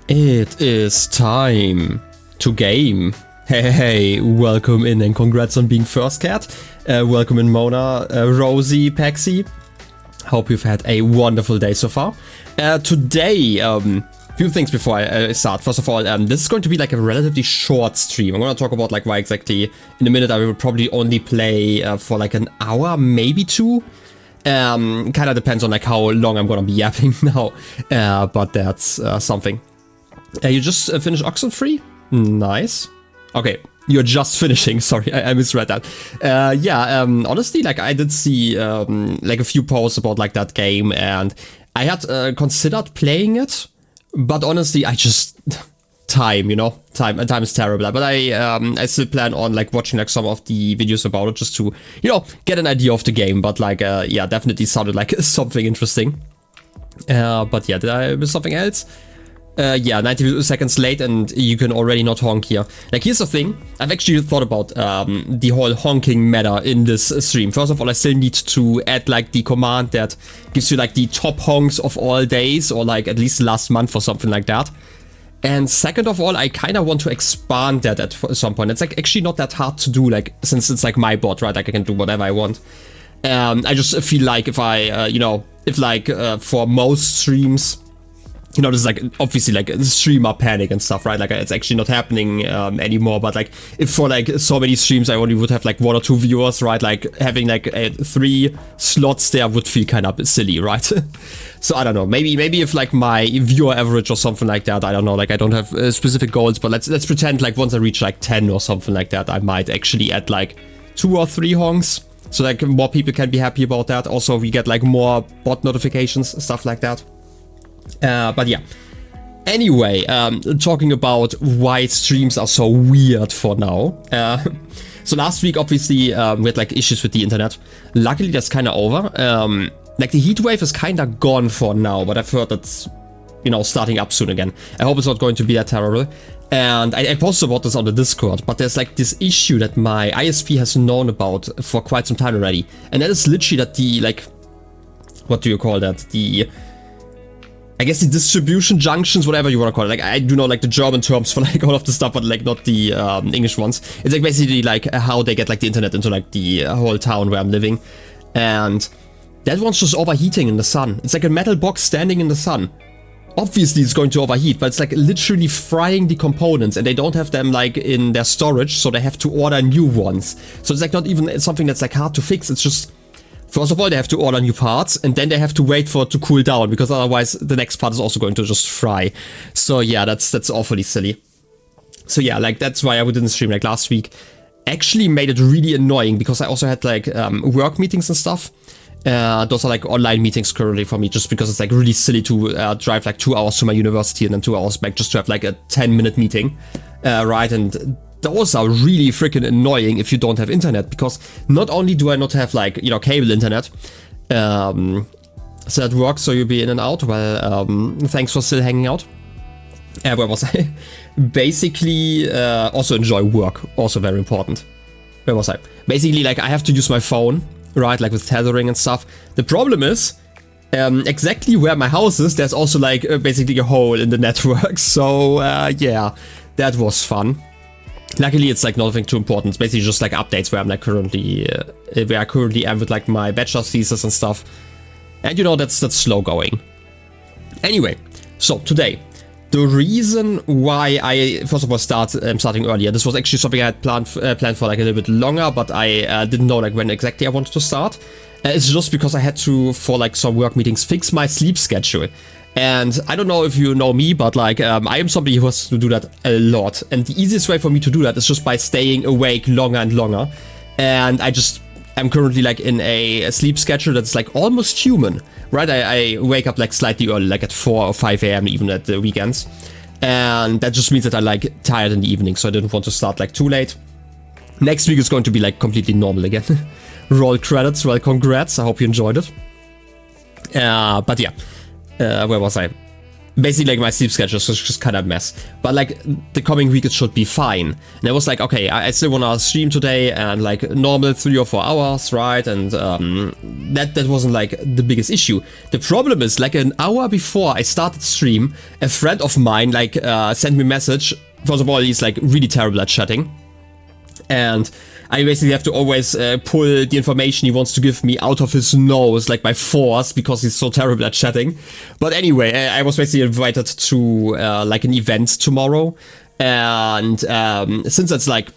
It is time to game. Hey, welcome in and congrats on being first cat. Welcome in Mona, Rosie, Paxi. Hope you've had a wonderful day so far. Today, few things before I start. First of all, this is going to be like a relatively short stream. I'm going to talk about like why exactly in a minute. I will probably only play for like an hour, maybe two. Kind of depends on like how long I'm going to be yapping now. But that's something. You just finished Oxenfree? Nice. Okay, you're just finishing. Sorry, I misread that. Honestly, like I did see like a few posts about like that game, and I had considered playing it, but honestly, I just time is terrible. But I still plan on like watching like some of the videos about it just to get an idea of the game. But like yeah, definitely sounded like something interesting. But yeah, did I miss something else? Yeah, 90 seconds late and you can already not honk here. Like, here's the thing. I've actually thought about the whole honking meta in this stream. First of all, I still need to add like the command that gives you like the top honks of all days, or like at least last month or something like that. And second of all, I kind of want to expand that at some point. It's like actually not that hard to do, like, since it's like my bot, right? Like I can do whatever I want. I just feel like if I, for most streams, this is like obviously like streamer panic and stuff, right? Like it's actually not happening anymore. But like if for like so many streams I only would have like 1 or 2 viewers, right? Like having like 3 slots there would feel kind of silly, right? So I don't know. Maybe if like my viewer average or something like that, I don't know. Like I don't have specific goals, but let's pretend like once I reach like 10 or something like that, I might actually add like 2 or 3 honks, so like more people can be happy about that. Also, we get like more bot notifications, stuff like that. But yeah, anyway, talking about why streams are so weird for now. So last week, obviously, we had like issues with the internet. Luckily, that's kind of over. Like the heat wave is kind of gone for now, but I've heard that's, starting up soon again. I hope it's not going to be that terrible. And I posted about this on the Discord, but there's like this issue that my ISP has known about for quite some time already. And that is literally that the, like, what do you call that? I guess the distribution junctions, whatever you want to call it. Like, I do know like the German terms for like all of the stuff, but like not the English ones. It's like basically like how they get like the internet into like the whole town where I'm living. And that one's just overheating in the sun. It's like a metal box standing in the sun. Obviously it's going to overheat, but it's like literally frying the components, and they don't have them like in their storage, so they have to order new ones. So it's like not even something that's like hard to fix. It's just, first of all, they have to order new parts, and then they have to wait for it to cool down, because otherwise the next part is also going to just fry. So yeah, that's awfully silly. So yeah, like that's why I didn't stream like last week. Actually made it really annoying, because I also had like work meetings and stuff. Those are like online meetings currently for me, just because it's like really silly to drive like 2 hours to my university and then 2 hours back just to have like a 10-minute meeting, right? And those are really freaking annoying if you don't have internet, because not only do I not have like, cable internet, so that works, so you'll be in and out. Well, thanks for still hanging out. Where was I? Basically, also enjoy work, also very important. Where was I? Basically, like I have to use my phone, right? Like with tethering and stuff. The problem is, exactly where my house is, there's also like basically a hole in the network. So yeah, that was fun. Luckily, it's like nothing too important. It's basically just like updates where I'm like currently, where I currently am with like my bachelor's thesis and stuff. And that's slow going. Anyway, so today, the reason why I first of all starting earlier. This was actually something I had planned for like a little bit longer, but I didn't know like when exactly I wanted to start. It's just because I had to, for like some work meetings, fix my sleep schedule. And I don't know if you know me, but like I am somebody who has to do that a lot. And the easiest way for me to do that is just by staying awake longer and longer. And I'm currently like in a sleep schedule that's like almost human, right? I wake up like slightly early, like at 4 or 5 a.m. even at the weekends. And that just means that I'm like tired in the evening, so I didn't want to start like too late. Next week is going to be like completely normal again. Roll credits, well, congrats, I hope you enjoyed it. But yeah. Where was I? basically like my sleep schedule is just kind of a mess. But like the coming week it should be fine. And I was like, okay, I still want to stream today and like normal 3 or 4 hours, right? And that wasn't like the biggest issue. The problem is like an hour before I started stream, a friend of mine like sent me a message. First of all, he's like really terrible at chatting. And I basically have to always pull the information he wants to give me out of his nose, like by force, because he's so terrible at chatting. But anyway, I was basically invited to like an event tomorrow. And since it's like,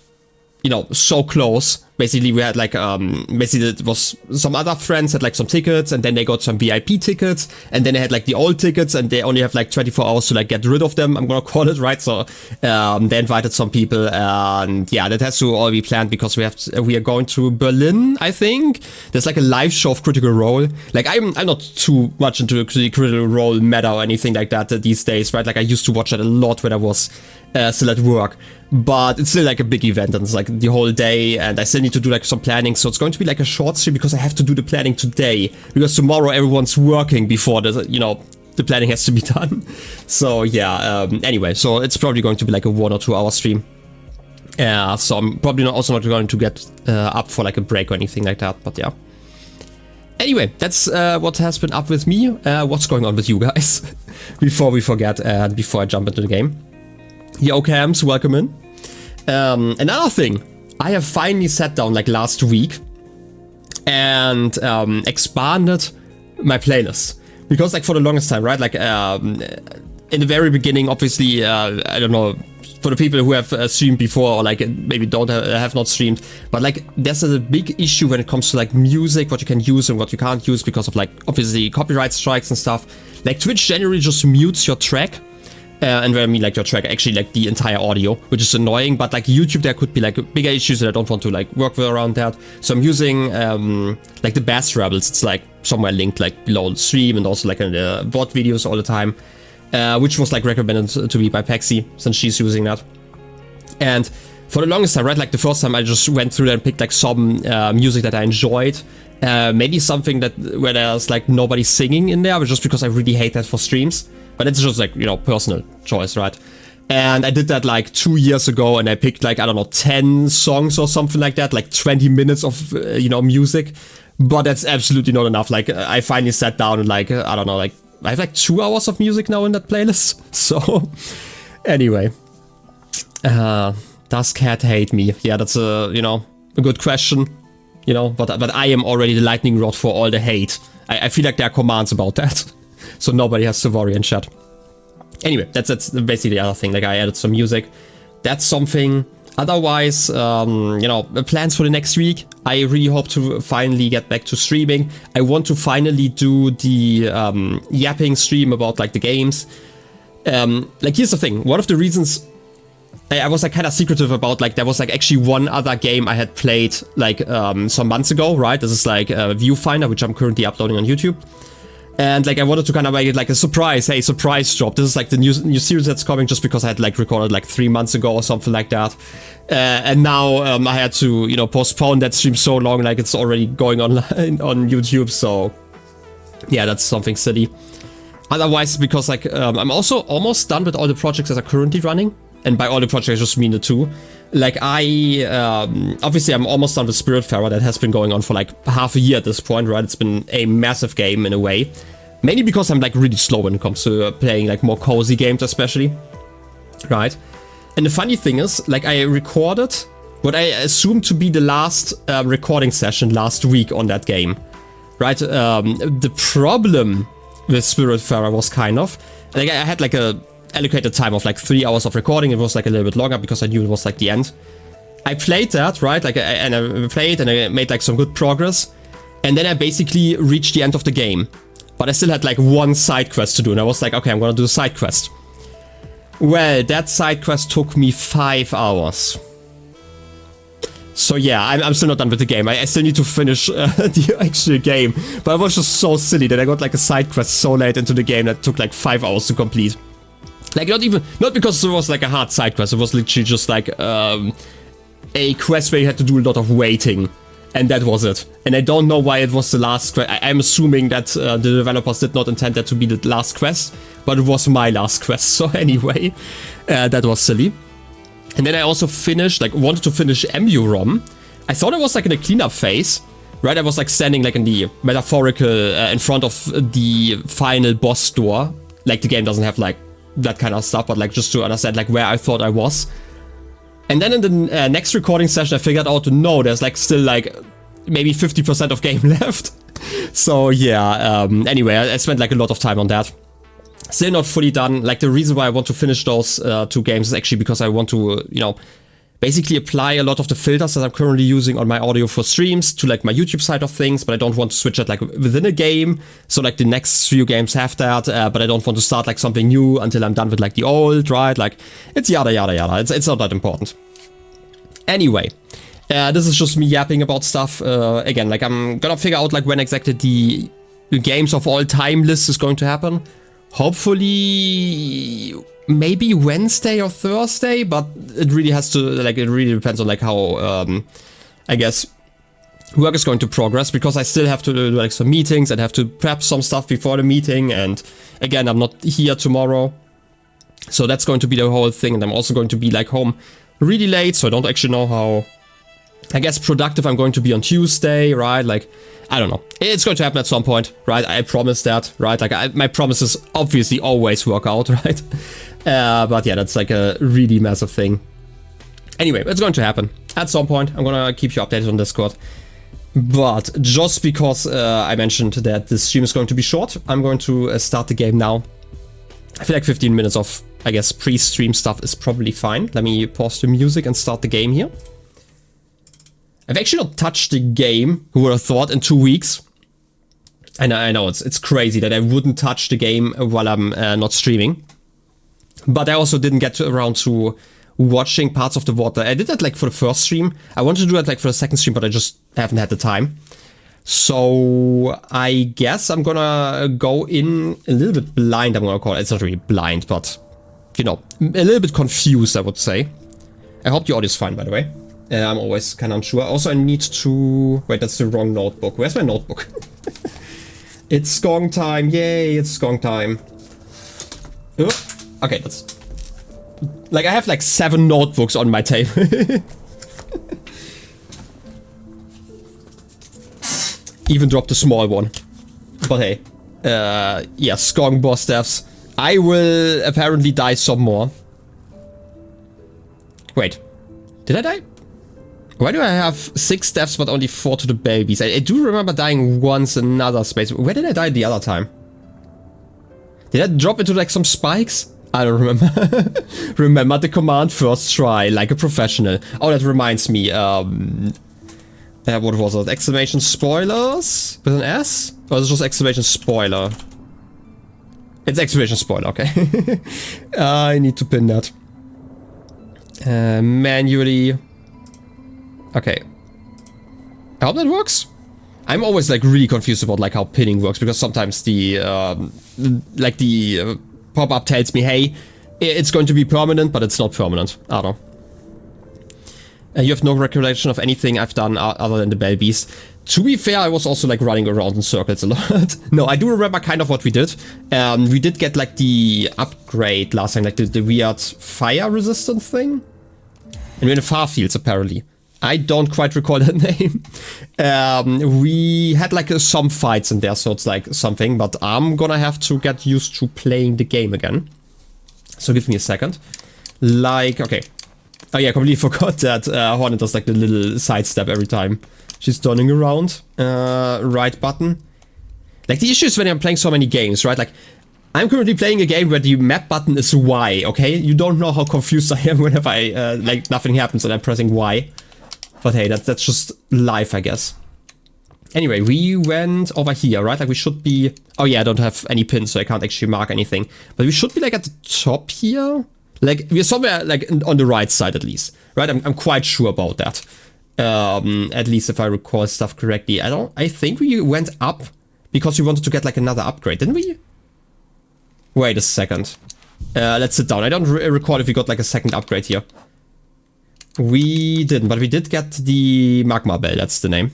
you know, so close, basically we had like, basically it was some other friends had like some tickets, and then they got some VIP tickets, and then they had like the old tickets, and they only have like 24 hours to like get rid of them, I'm gonna call it, right? So they invited some people, and yeah, that has to all be planned because we are going to Berlin, I think. There's like a live show of Critical Role. Like I'm not too much into the Critical Role meta or anything like that these days, right? Like I used to watch it a lot when I was still at work, but it's still like a big event, and it's like the whole day, and I still need to do like some planning, so it's going to be like a short stream because I have to do the planning today, because tomorrow everyone's working before the, you know, the planning has to be done. So yeah, anyway, so it's probably going to be like a 1 or 2 hour stream. So I'm probably also not going to get up for like a break or anything like that, but yeah. Anyway, that's what has been up with me. What's going on with you guys? Before we forget and before I jump into the game. Yo, Cams, welcome in. Another thing, I have finally sat down like last week and expanded my playlist. Because like for the longest time, right, like in the very beginning, obviously, I don't know, for the people who have streamed before or like maybe don't have not streamed, but like there's a big issue when it comes to like music, what you can use and what you can't use because of like obviously copyright strikes and stuff. Like Twitch generally just mutes your track. And when I mean like your track, actually like the entire audio, which is annoying, but like YouTube there could be like bigger issues that I don't want to like work with around that. So I'm using like the bass rebels, it's like somewhere linked like below the stream, and also like in the VOD videos all the time, which was like recommended to me by Paxi, since she's using that. And for the longest time, right, like the first time I just went through and picked like some music that I enjoyed. Maybe something that where there's like nobody singing in there, but just because I really hate that for streams. But it's just like, you know, personal choice, right? And I did that like 2 years ago, and I picked like, I don't know, 10 songs or something like that, like 20 minutes of, you know, music. But that's absolutely not enough. Like I finally sat down and like, I don't know, like I have like 2 hours of music now in that playlist. So anyway, does cat hate me? Yeah, that's a, you know, a good question, you know, but I am already the lightning rod for all the hate. I feel like there are commands about that. So nobody has to worry in chat. Anyway, that's basically the other thing. Like I added some music. That's something. Otherwise, you know, plans for the next week. I really hope to finally get back to streaming. I want to finally do the yapping stream about like the games. Like here's the thing. One of the reasons I was like kind of secretive about, like there was like actually one other game I had played like some months ago, right? This is like Viewfinder, which I'm currently uploading on YouTube. And like I wanted to kind of make it like a surprise, hey, surprise drop. This is like the new series that's coming, just because I had like recorded like 3 months ago or something like that. And now I had to, you know, postpone that stream so long, like it's already going online on YouTube. So yeah, that's something silly. Otherwise, because like I'm also almost done with all the projects that are currently running. And by all the projects, I just mean the 2. Like I, obviously I'm almost done with Spiritfarer. That has been going on for like half a year at this point, right? It's been a massive game in a way. Mainly because I'm like really slow when it comes to playing like more cozy games especially, right? And the funny thing is, like I recorded what I assumed to be the last recording session last week on that game, right? The problem with Spiritfarer was kind of, like I had like a allocated time of like 3 hours of recording. It was like a little bit longer because I knew it was like the end. I played that, right? Like and I played and I made like some good progress. And then I basically reached the end of the game. But I still had like one side quest to do, and I was like, okay, I'm gonna do a side quest. Well, that side quest took me 5 hours. So yeah, I'm still not done with the game. I still need to finish the actual game. But I was just so silly that I got like a side quest so late into the game that took like 5 hours to complete. Like not because it was like a hard side quest, it was literally just like a quest where you had to do a lot of waiting. And that was it. And I don't know why it was the last quest. I'm assuming that the developers did not intend that to be the last quest, but it was my last quest. So anyway, that was silly. And then I also finished, like, wanted to finish MU-ROM. I thought I was like in a cleanup phase, right? I was like standing like in the metaphorical, in front of the final boss door. Like the game doesn't have like that kind of stuff, but like just to understand like where I thought I was. And then in the next recording session, I figured out no, there's like still like maybe 50% of game left. So yeah, anyway, I spent like a lot of time on that. Still not fully done. Like the reason why I want to finish those 2 games is actually because I want to, you know, basically apply a lot of the filters that I'm currently using on my audio for streams to like my YouTube side of things, but I don't want to switch it like within a game. So like the next few games have that, but I don't want to start like something new until I'm done with like the old, right? Like it's yada yada yada. It's not that important. Anyway, this is just me yapping about stuff. Again, like I'm gonna figure out like when exactly the games of all time list is going to happen. Hopefully maybe Wednesday or Thursday, but it really has to, like, it really depends on like how I guess work is going to progress, because I still have to do like some meetings and have to prep some stuff before the meeting, and again, I'm not here tomorrow, so that's going to be the whole thing. And I'm also going to be like home really late, so I don't actually know how, I guess, productive I'm going to be on Tuesday, right? Like, I don't know. It's going to happen at some point, right? I promise that, right? Like, my promises obviously always work out, right? But yeah, that's like a really massive thing. Anyway, it's going to happen at some point. I'm gonna keep you updated on Discord. But just because I mentioned that this stream is going to be short, I'm going to start the game now. I feel like 15 minutes of, I guess, pre-stream stuff is probably fine. Let me pause the music and start the game here. I've actually not touched the game, who would have thought, in 2 weeks. And I know it's crazy that I wouldn't touch the game while I'm not streaming. But I also didn't get around to watching parts of the VOD. I did that like for the first stream. I wanted to do that like for the second stream, but I just haven't had the time. So I guess I'm gonna go in a little bit blind, I'm gonna call it. It's not really blind, but, you know, a little bit confused, I would say. I hope the audio is fine, by the way. I'm always kind of unsure. Also, I need to... Wait, that's the wrong notebook. Where's my notebook? It's Skong time. Yay, it's Skong time. Okay, that's... Like, I have like 7 notebooks on my table. Even dropped the small one. But hey. Yeah, Skong boss deaths. I will apparently die some more. Wait. Did I die? Why do I have 6 deaths but only 4 to the babies? I do remember dying once in another space. Where did I die the other time? Did I drop into like some spikes? I don't remember. Remember the command first try, like a professional. Oh, that reminds me. What was it? Exclamation spoilers? With an S? Or is it just exclamation spoiler? It's exclamation spoiler, okay. I need to pin that. Manually. Okay. I hope that works. I'm always like really confused about like how pinning works, because sometimes the pop-up tells me, hey, it's going to be permanent, but it's not permanent. I don't know. You have no recollection of anything I've done other than the Bell Beast. To be fair, I was also like running around in circles a lot. No, I do remember kind of what we did. We did get like the upgrade last time, like the weird fire resistant thing. And we're in the far fields apparently. I don't quite recall that name. We had like some fights in there, so it's like something, but I'm gonna have to get used to playing the game again. So give me a second. Like, okay. Oh yeah, I completely forgot that Hornet does like the little sidestep every time she's turning around. Right button. Like the issue is when I'm playing so many games, right? Like, I'm currently playing a game where the map button is Y, okay? You don't know how confused I am whenever I, like, nothing happens and I'm pressing Y. But hey, that's just life, I guess. Anyway, we went over here, right? Like we should be... Oh yeah, I don't have any pins, so I can't actually mark anything. But we should be like at the top here. Like we're somewhere like on the right side at least, right? I'm quite sure about that. At least if I recall stuff correctly. I think we went up because we wanted to get like another upgrade, didn't we? Wait a second. Let's sit down. I don't recall if we got like a second upgrade here. We didn't, but we did get the Magma Bell, that's the name.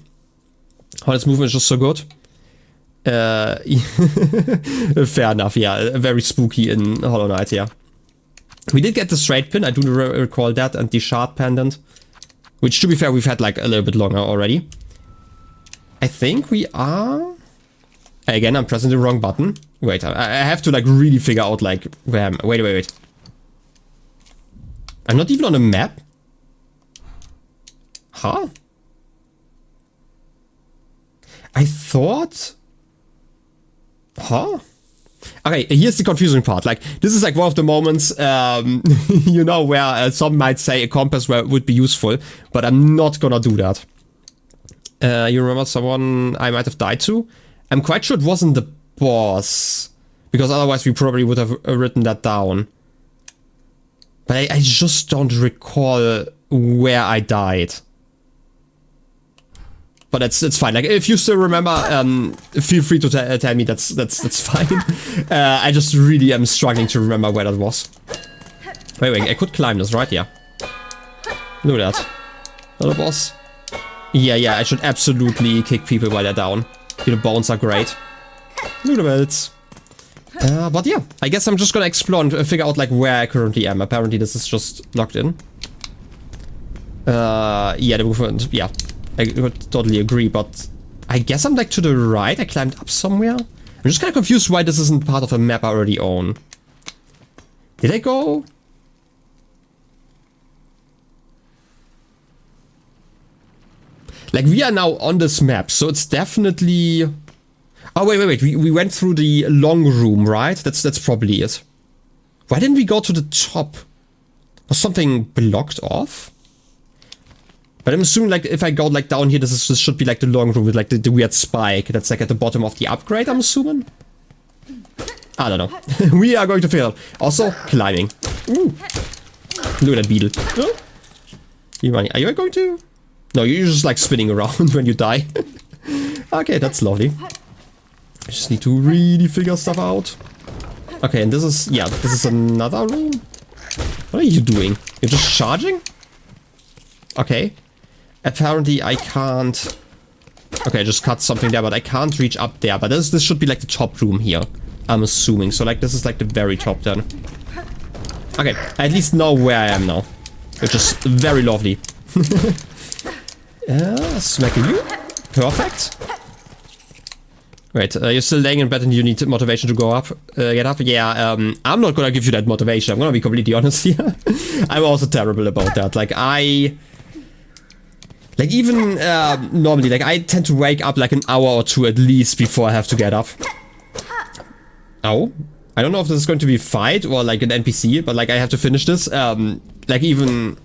Hornet's movement is just so good. Fair enough, yeah. Very spooky in Hollow Knight, yeah. We did get the straight pin, I do recall that, and the shard pendant. Which, to be fair, we've had like a little bit longer already. I think we are... Again, I'm pressing the wrong button. Wait, I have to like really figure out like where am I? Wait. I'm not even on a map? Huh? I thought... Huh? Okay, here's the confusing part. Like, this is like one of the moments, you know, where some might say a compass would be useful, but I'm not gonna do that. You remember someone I might have died to? I'm quite sure it wasn't the boss, because otherwise we probably would have written that down. But I just don't recall where I died. But it's fine. Like, if you still remember, feel free to tell me. That's fine. I just really am struggling to remember where that was. Wait, I could climb this, right? Yeah. Look at that. Another boss. Yeah, I should absolutely kick people while they're down. The bones are great. Look at that. But yeah, I guess I'm just gonna explore and figure out like where I currently am. Apparently this is just locked in. Yeah, the movement, yeah. I would totally agree, but I guess I'm like to the right. I climbed up somewhere. I'm just kind of confused why this isn't part of a map I already own. Did I go? Like, we are now on this map, so it's definitely... Oh, wait. We went through the long room, right? That's probably it. Why didn't we go to the top? Was something blocked off? But I'm assuming, like, if I go, like, down here, this should be, like, the long room with, like, the weird spike that's, like, at the bottom of the upgrade, I'm assuming? I don't know. We are going to fail. Also, climbing. Ooh. Look at that beetle. Oh. Are you going to... No, you're just, like, spinning around when you die. Okay, that's lovely. I just need to really figure stuff out. Okay, and this is... Yeah, this is another room? What are you doing? You're just charging? Okay. Apparently I can't... Okay, I just cut something there, but I can't reach up there. But this should be like the top room here, I'm assuming. So like this is like the very top then. Okay, I at least know where I am now. Which is very lovely. Smacking you. Perfect. Wait, you're still laying in bed and you need motivation to go up, get up? Yeah, I'm not gonna give you that motivation. I'm gonna be completely honest here. I'm also terrible about that. Like, like, even normally, like, I tend to wake up like an hour or two at least before I have to get up. Oh. I don't know if this is going to be a fight or like an NPC, but like, I have to finish this. Like, even...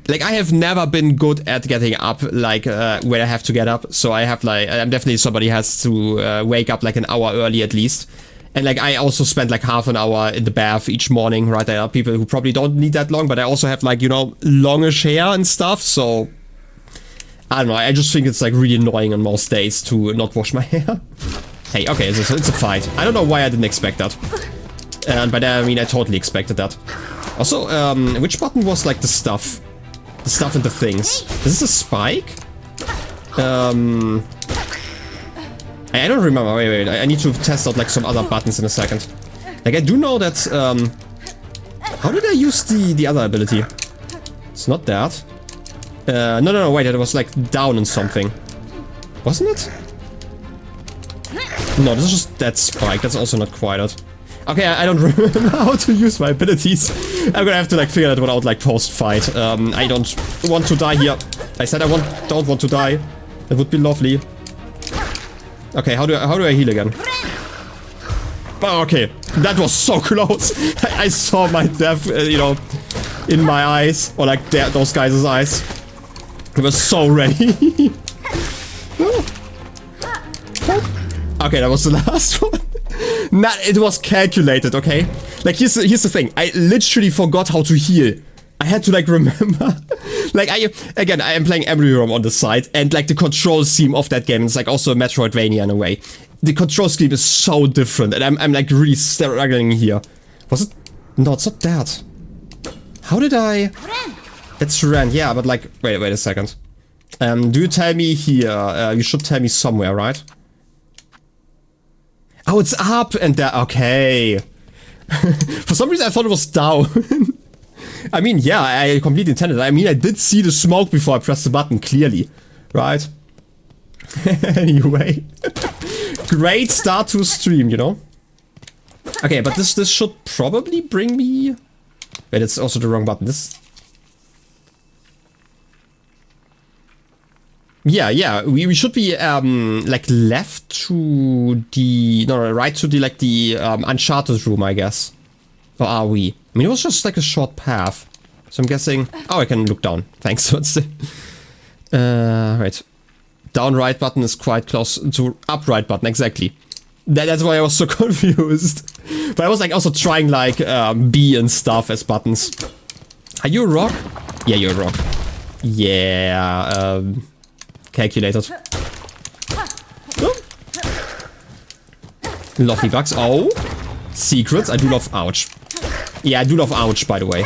Like, I have never been good at getting up, like, when I have to get up. So I have, like, I'm definitely somebody who has to wake up like an hour early at least. And like, I also spend like half an hour in the bath each morning, right? There are people who probably don't need that long, but I also have like, you know, longish hair and stuff, so... I don't know, I just think it's like really annoying on most days to not wash my hair. Hey, okay, it's a fight. I don't know why I didn't expect that. And by that I mean I totally expected that. Also, which button was like the stuff? The stuff and the things. Is this a spike? I don't remember. Wait. I need to test out like some other buttons in a second. Like I do know that. How did I use the other ability? It's not that. No. Wait, it was like down in something. Wasn't it? No, this is just that spike. That's also not quite it. Okay, I don't remember how to use my abilities. I'm gonna have to like figure that one out like post-fight. I don't want to die here. I said I don't want to die. That would be lovely. Okay, how do I heal again? Oh, okay, that was so close. I saw my death, you know, in my eyes, or like those guys' eyes. I was so ready. Okay, that was the last one. Nah, it was calculated, okay? Like, here's the thing. I literally forgot how to heal. I had to, like, remember. Like, I am playing Embryo on the side, and, like, the control scheme of that game is, like, also a Metroidvania in a way. The control scheme is so different, and I'm like, really struggling here. Was it? No, it's not that. How did I... That's Ren, yeah, but, like... Wait a second. Do you tell me here? You should tell me somewhere, right? Oh, it's up and there. Okay. For some reason I thought it was down. I mean, yeah, I completely intended. I mean, I did see the smoke before I pressed the button, clearly. Right? Anyway. Great start to a stream, you know? Okay, but this should probably bring me... Wait, it's also the wrong button. This... Yeah, we should be, like, left to the... No, right to the, like, the, Uncharted room, I guess. Or are we? I mean, it was just, like, a short path. So I'm guessing... Oh, I can look down. Thanks. Right. Down right button is quite close to up right button, exactly. That's why I was so confused. But I was, like, also trying, like, B and stuff as buttons. Are you a rock? Yeah, you're a rock. Yeah, calculated. Oh. Lovely bugs. Oh. Secrets. I do love ouch. Yeah, I do love ouch, by the way.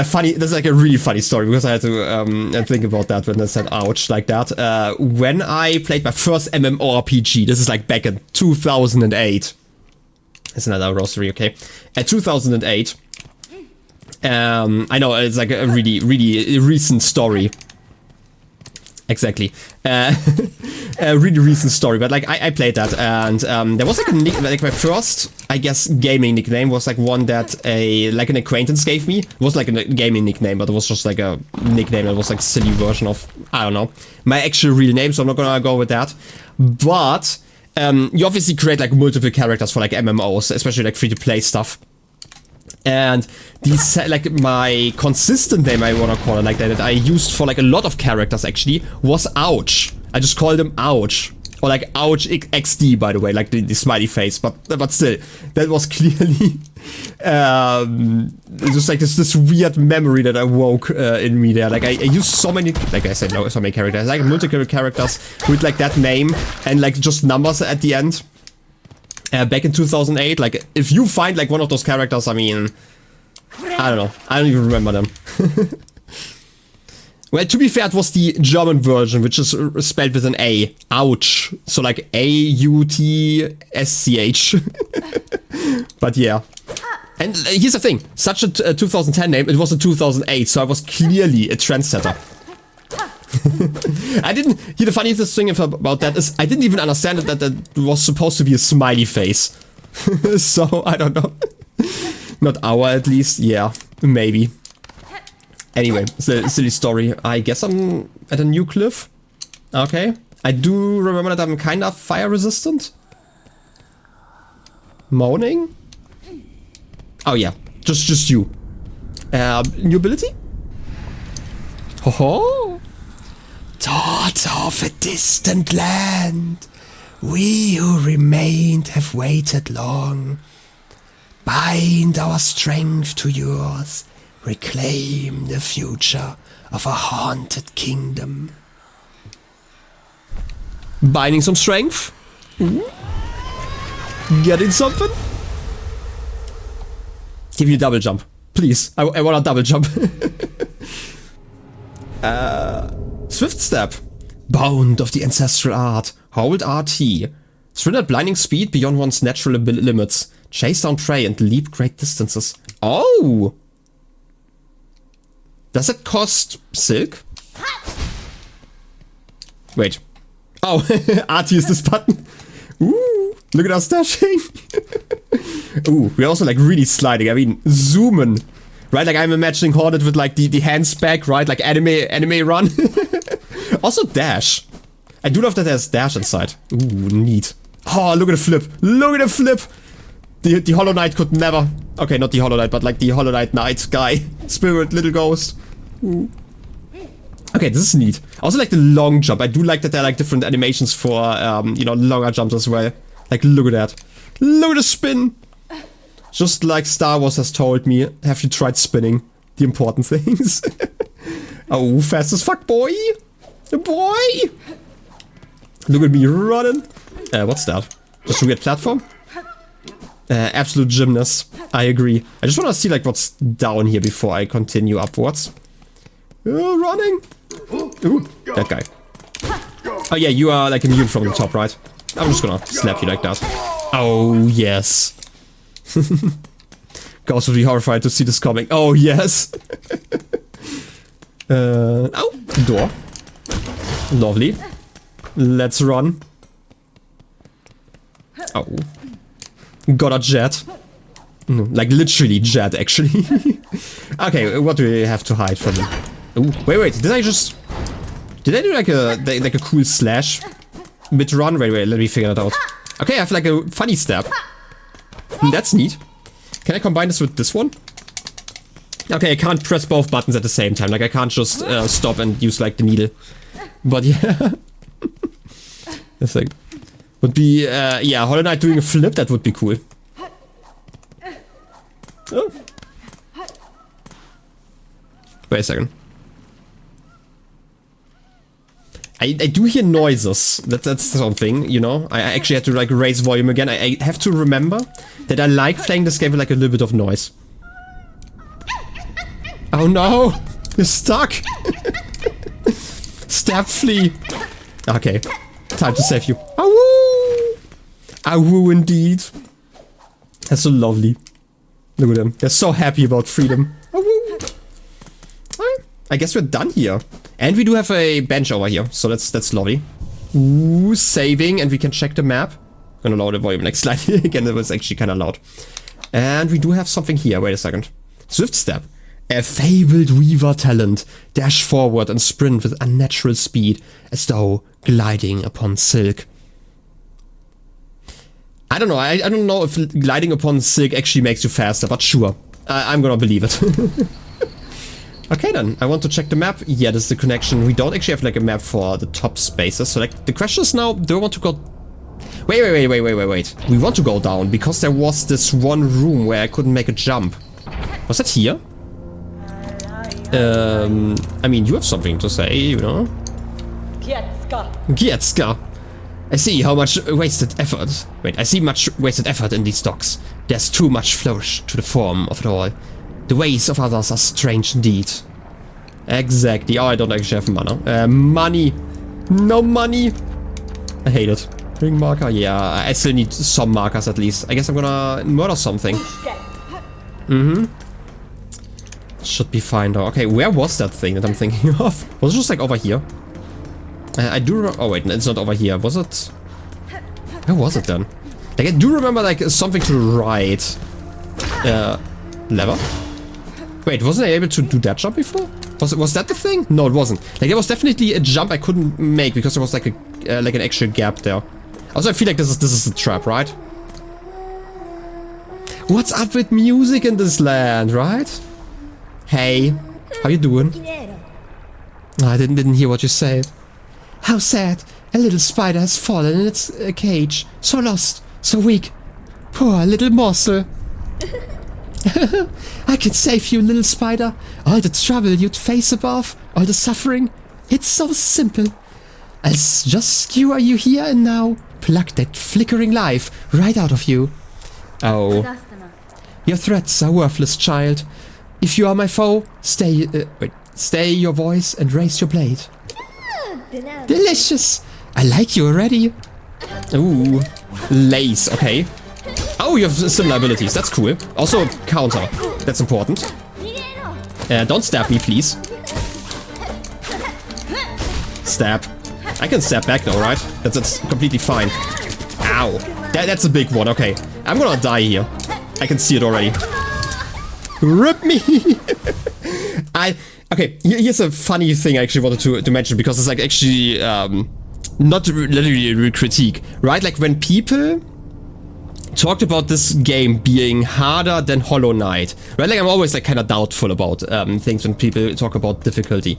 Funny. That's like a really funny story because I had to think about that when I said ouch like that. When I played my first MMORPG, this is like back in 2008. It's another rosary, okay. At 2008. I know it's like a really recent story. Exactly. A really recent story, but like I played that, and there was like a like my first, I guess, gaming nickname was like one that like an acquaintance gave me. It was like a gaming nickname, but it was just like a nickname. It was like a silly version of, I don't know, my actual real name. So I'm not gonna go with that. But you obviously create like multiple characters for like MMOs, especially like free-to-play stuff. And these, like, my consistent name, I wanna call it like that I used for like a lot of characters actually was Ouch. I just called them Ouch. Or like Ouch XD, by the way, like the smiley face, but still, that was clearly just like this weird memory that awoke in me there. Like I used so many, like I said, so many characters, like multiple characters with like that name and like just numbers at the end. Back in 2008, like, if you find, like, one of those characters, I mean, I don't know. I don't even remember them. Well, to be fair, it was the German version, which is spelled with an A. Ouch. So, like, A-U-T-S-C-H. But, yeah. And here's the thing. Such a 2010 name, it was a 2008, so I was clearly a trendsetter. I didn't... Here, the funniest thing about that is I didn't even understand that that was supposed to be a smiley face. So, I don't know. Not our, at least. Yeah, maybe. Anyway, it's a silly story. I guess I'm at a new cliff. Okay. I do remember that I'm kind of fire resistant. Moaning? Oh, yeah. Just you. New ability? Ho ho! Thought of a distant land, we who remained have waited long. Bind our strength to yours, reclaim the future of a haunted kingdom. Binding some strength? Ooh. Getting something? Give me a double jump, please. I want a double jump. Swift Step. Bound of the ancestral art. Hold RT. Sprint at blinding speed beyond one's natural limits. Chase down prey and leap great distances. Oh! Does it cost silk? Wait. Oh, RT is this button. Ooh, look at us dashing. Ooh, we're also like really sliding. I mean, zooming. Right, like I'm imagining Hornet with like the hands back, right? Like anime run. Also dash. I do love that there's dash inside. Ooh, neat. Oh, look at the flip. Look at the flip. The Hollow Knight could never. Okay, not the Hollow Knight, but like the Hollow Knight guy. Spirit, little ghost. Ooh. Okay, this is neat. Also like the long jump. I do like that there are like different animations for, you know, longer jumps as well. Like, look at that. Look at the spin. Just like Star Wars has told me, have you tried spinning the important things? Oh, fast as fuck, boy! Boy! Look at me running. What's that? Just a weird platform? Absolute gymnast. I agree. I just want to see like what's down here before I continue upwards. Running! Ooh, that guy. Oh yeah, you are like immune from the top, right? I'm just gonna slap you like that. Oh, yes. Ghost would be horrified to see this coming. Oh, yes. Oh, door. Lovely. Let's run. Oh. Got a jet. No, like literally jet, actually. Okay, what do we have to hide from him? Ooh, wait, did I do like a cool slash mid-run? Wait, let me figure that out. Okay, I have like a funny step. That's neat. Can I combine this with this one? Okay, I can't press both buttons at the same time. Like I can't just stop and use like the needle. But yeah. This thing would be, yeah, Hollow Knight doing a flip, that would be cool. Oh. Wait a second. I do hear noises. That's something, you know? I actually had to like raise volume again. I have to remember that I like playing this game with like a little bit of noise. Oh no! You're stuck! Stab, flee! Okay. Time to save you. Awoo! Awoo indeed. That's so lovely. Look at them. They're so happy about freedom. Awoo! I guess we're done here. And we do have a bench over here, so that's lovely. Ooh, saving, and we can check the map. Gonna lower the volume next slide. Again, it was actually kind of loud. And we do have something here. Wait a second. Swift step. A fabled weaver talent. Dash forward and sprint with unnatural speed, as though gliding upon silk. I don't know. I don't know if gliding upon silk actually makes you faster, but sure. I'm gonna believe it. Okay then, I want to check the map. Yeah, this is the connection. We don't actually have like a map for the top spaces. So like the question is now, do I want to go... Wait. We want to go down because there was this one room where I couldn't make a jump. Was that here? I mean, you have something to say, you know? Gietska. I see how much wasted effort. Wait, I see much wasted effort in these docks. There's too much flourish to the form of it all. The ways of others are strange indeed. Exactly. Oh, I don't actually have mana. Money. No money. I hate it. Ring marker. Yeah, I still need some markers at least. I guess I'm gonna murder something. Should be fine though. Okay, where was that thing that I'm thinking of? Was it just like over here? I do remember. Oh wait, no, it's not over here. Was it? Where was it then? Like I do remember like something to the right. Lever? Wait, wasn't I able to do that jump before? Was that the thing? No, it wasn't. Like there was definitely a jump I couldn't make because there was like a like an actual gap there. Also, I feel like this is a trap, right? What's up with music in this land, right? Hey, how you doing? Oh, I didn't hear what you said. How sad! A little spider has fallen in its cage. So lost, so weak. Poor little morsel. I can save you, little spider. All the trouble you'd face above, all the suffering. It's so simple. I'll just skewer you here and now. Pluck that flickering life right out of you. Oh. Your threats are worthless, child. If you are my foe, stay your voice and raise your blade. Delicious. I like you already. Ooh. Lace, okay. Oh, you have similar abilities. That's cool. Also, counter. That's important. Don't stab me, please. Stab. I can stab back though, right? That's completely fine. Ow. That's a big one. Okay. I'm gonna die here. I can see it already. Rip me! Okay, here's a funny thing I actually wanted to mention because it's like actually not literally a critique, right? Like when people talked about this game being harder than Hollow Knight, right? Like I'm always like kind of doubtful about things when people talk about difficulty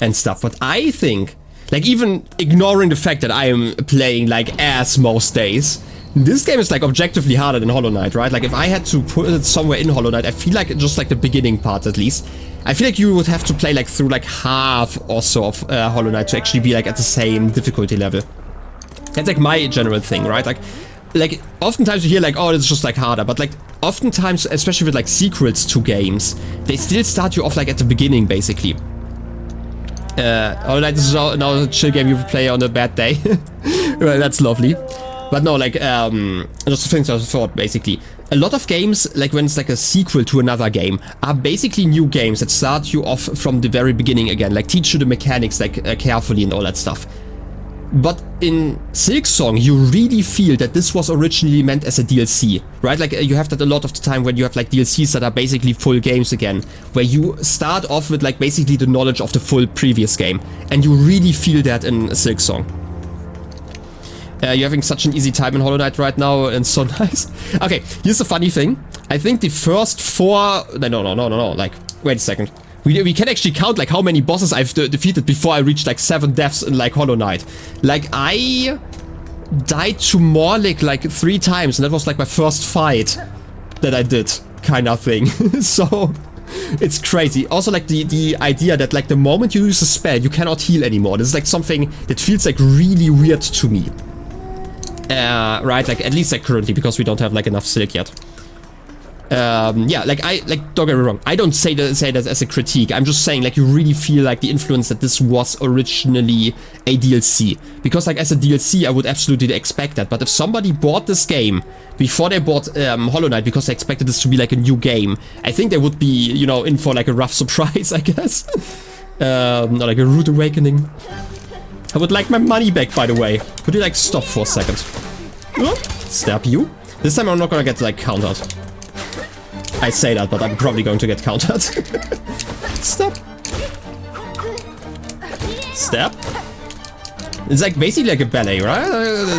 and stuff. But I think, like even ignoring the fact that I am playing like ass most days, this game is like objectively harder than Hollow Knight, right? Like if I had to put it somewhere in Hollow Knight, I feel like just like the beginning part at least, I feel like you would have to play like through like half or so of Hollow Knight to actually be like at the same difficulty level. That's like my general thing, right? Like oftentimes you hear like, oh, it's just like harder, but like oftentimes, especially with like sequels to games, they still start you off like at the beginning basically. Hollow Knight is now a chill game you play on a bad day. Well, that's lovely. But no, like, just things I thought, basically. A lot of games, like when it's like a sequel to another game, are basically new games that start you off from the very beginning again, like teach you the mechanics like carefully and all that stuff. But in Silksong, you really feel that this was originally meant as a DLC, right? Like you have that a lot of the time when you have like DLCs that are basically full games again, where you start off with like basically the knowledge of the full previous game, and you really feel that in Silksong. You're having such an easy time in Hollow Knight right now, and so nice. Okay, here's the funny thing. I think the first 4... No, like, wait a second. We can actually count, like, how many bosses I've defeated before I reached, like, 7 deaths in, like, Hollow Knight. Like, I died to Morlik, like, 3 times, and that was, like, my first fight that I did, kind of thing. So, it's crazy. Also, like, the idea that, like, the moment you use a spell, you cannot heal anymore. This is, like, something that feels, like, really weird to me. Right, like, at least, like, currently, because we don't have, like, enough silk yet. Yeah, like, don't get me wrong, I don't say that as a critique. I'm just saying, like, you really feel, like, the influence that this was originally a DLC. Because, like, as a DLC, I would absolutely expect that. But if somebody bought this game before they bought Hollow Knight because they expected this to be, like, a new game, I think they would be, you know, in for, like, a rough surprise, I guess. Or, like, a rude awakening. I would like my money back, by the way. Could you, like, stop for a second? Stab you. This time I'm not gonna get, like, countered. I say that, but I'm probably going to get countered. Stop. Stab. It's like basically like a ballet, right?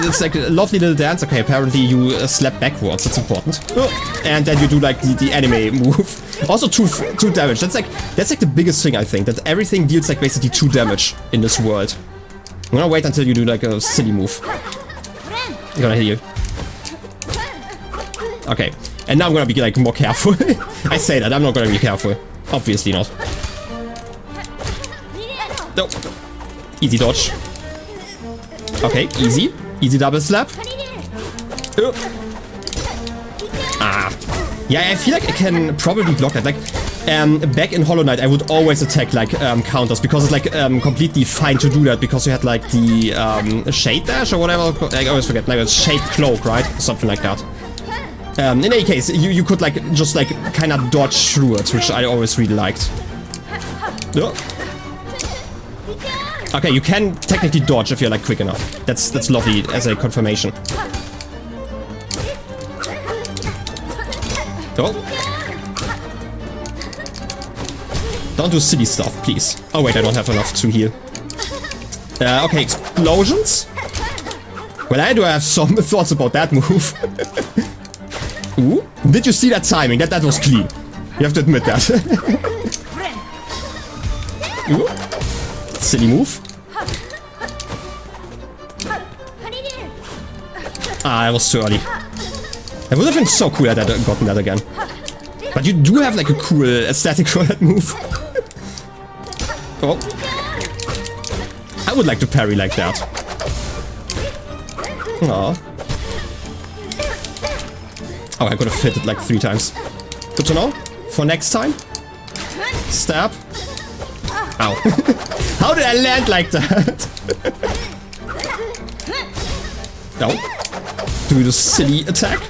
It's like a lovely little dance. Okay, apparently you slap backwards. That's important. And then you do like the anime move. Also 2 damage. That's like the biggest thing, I think. That everything deals like basically 2 damage in this world. I'm gonna wait until you do like a silly move. I'm gonna hit you. Okay. And now I'm gonna be like more careful. I say that, I'm not gonna be careful. Obviously not. No. Easy dodge. Okay, easy. Easy double slap. Ah. Yeah, I feel like I can probably block that. Like, back in Hollow Knight, I would always attack like counters because it's like completely fine to do that because you had like the shade dash or whatever. I always forget. Like a shade cloak, right? Something like that. In any case, you could like just like kind of dodge through it, which I always really liked. Okay, you can technically dodge if you're like quick enough. That's lovely as a confirmation. Oh. Don't do silly stuff, please. Oh wait, I don't have enough to heal. Okay, explosions. Well, I do have some thoughts about that move. Ooh, did you see that timing? That was clean. You have to admit that. Ooh. Silly move. Ah, that was too early. I would have been so cool had I gotten that again. But you do have like a cool aesthetic for that move. Oh. I would like to parry like that. Aww. Oh, I could have hit it like 3 times. Good to know. For next time. Stab. Ow. How did I land like that? No. Do the silly attack.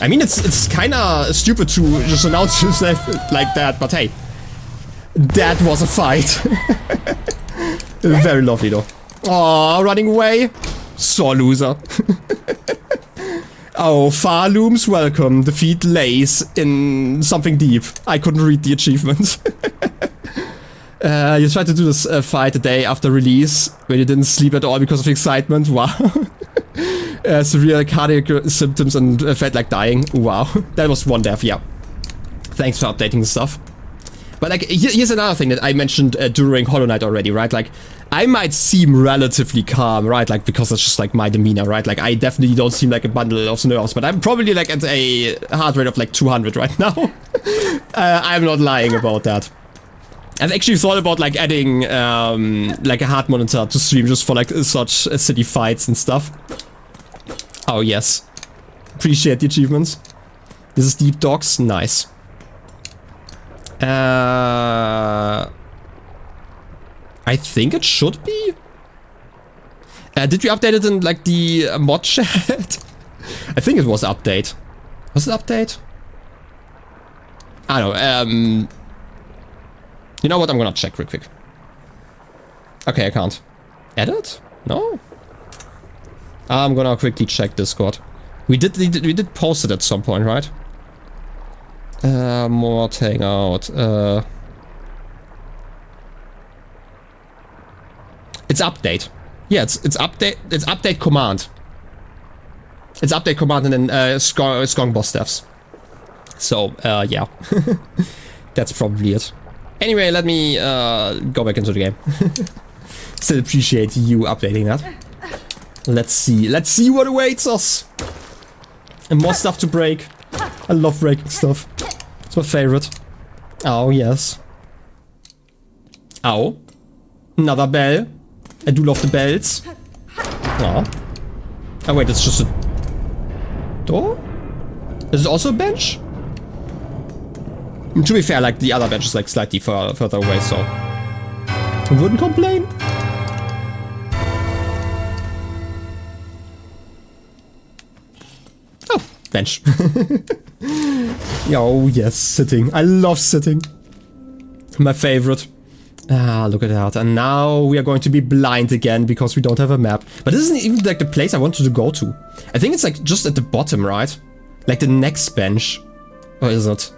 I mean, it's kind of stupid to just announce yourself like that, but hey. That was a fight. Very lovely though. Aw, running away. Sore loser. Oh, Pharloom's welcome. Defeat lays in something deep. I couldn't read the achievement. You tried to do this fight the day after release, when you didn't sleep at all because of excitement. Wow. Severe cardiac symptoms and felt like dying. Wow. That was 1 death, yeah. Thanks for updating the stuff. But like, here's another thing that I mentioned during Hollow Knight already, right? Like, I might seem relatively calm, right? Like, because that's just like my demeanor, right? Like, I definitely don't seem like a bundle of nerves, but I'm probably like at a heart rate of like 200 right now. I'm not lying about that. I've actually thought about like adding like a heart monitor to stream just for like such city fights and stuff. Oh yes. Appreciate the achievements. This is Deep Dogs. Nice. I I think it should be. Did we update it in like the mod chat? I think it was update. Was it update? I don't know. You know what? I'm gonna check real quick. Okay, I can't. Edit? No. I'm gonna quickly check Discord. We did post it at some point, right? Mod hangout. It's update. Yeah, it's update. It's update command. It's update command and then Skong boss devs. So yeah, that's probably it. Anyway, let me go back into the game. Still appreciate you updating that. Let's see what awaits us. And more stuff to break. I love breaking stuff. It's my favorite. Oh yes. Oh, another bell. I do love the bells. Oh. Oh wait, it's just a door? Is it also a bench? To be fair, like the other bench is like slightly further away, so I wouldn't complain. Oh, bench. Oh yes, sitting. I love sitting. My favorite. Ah, look at that. And now we are going to be blind again because we don't have a map. But this isn't even like the place I wanted to go to. I think it's like just at the bottom, right? Like the next bench. Or is it?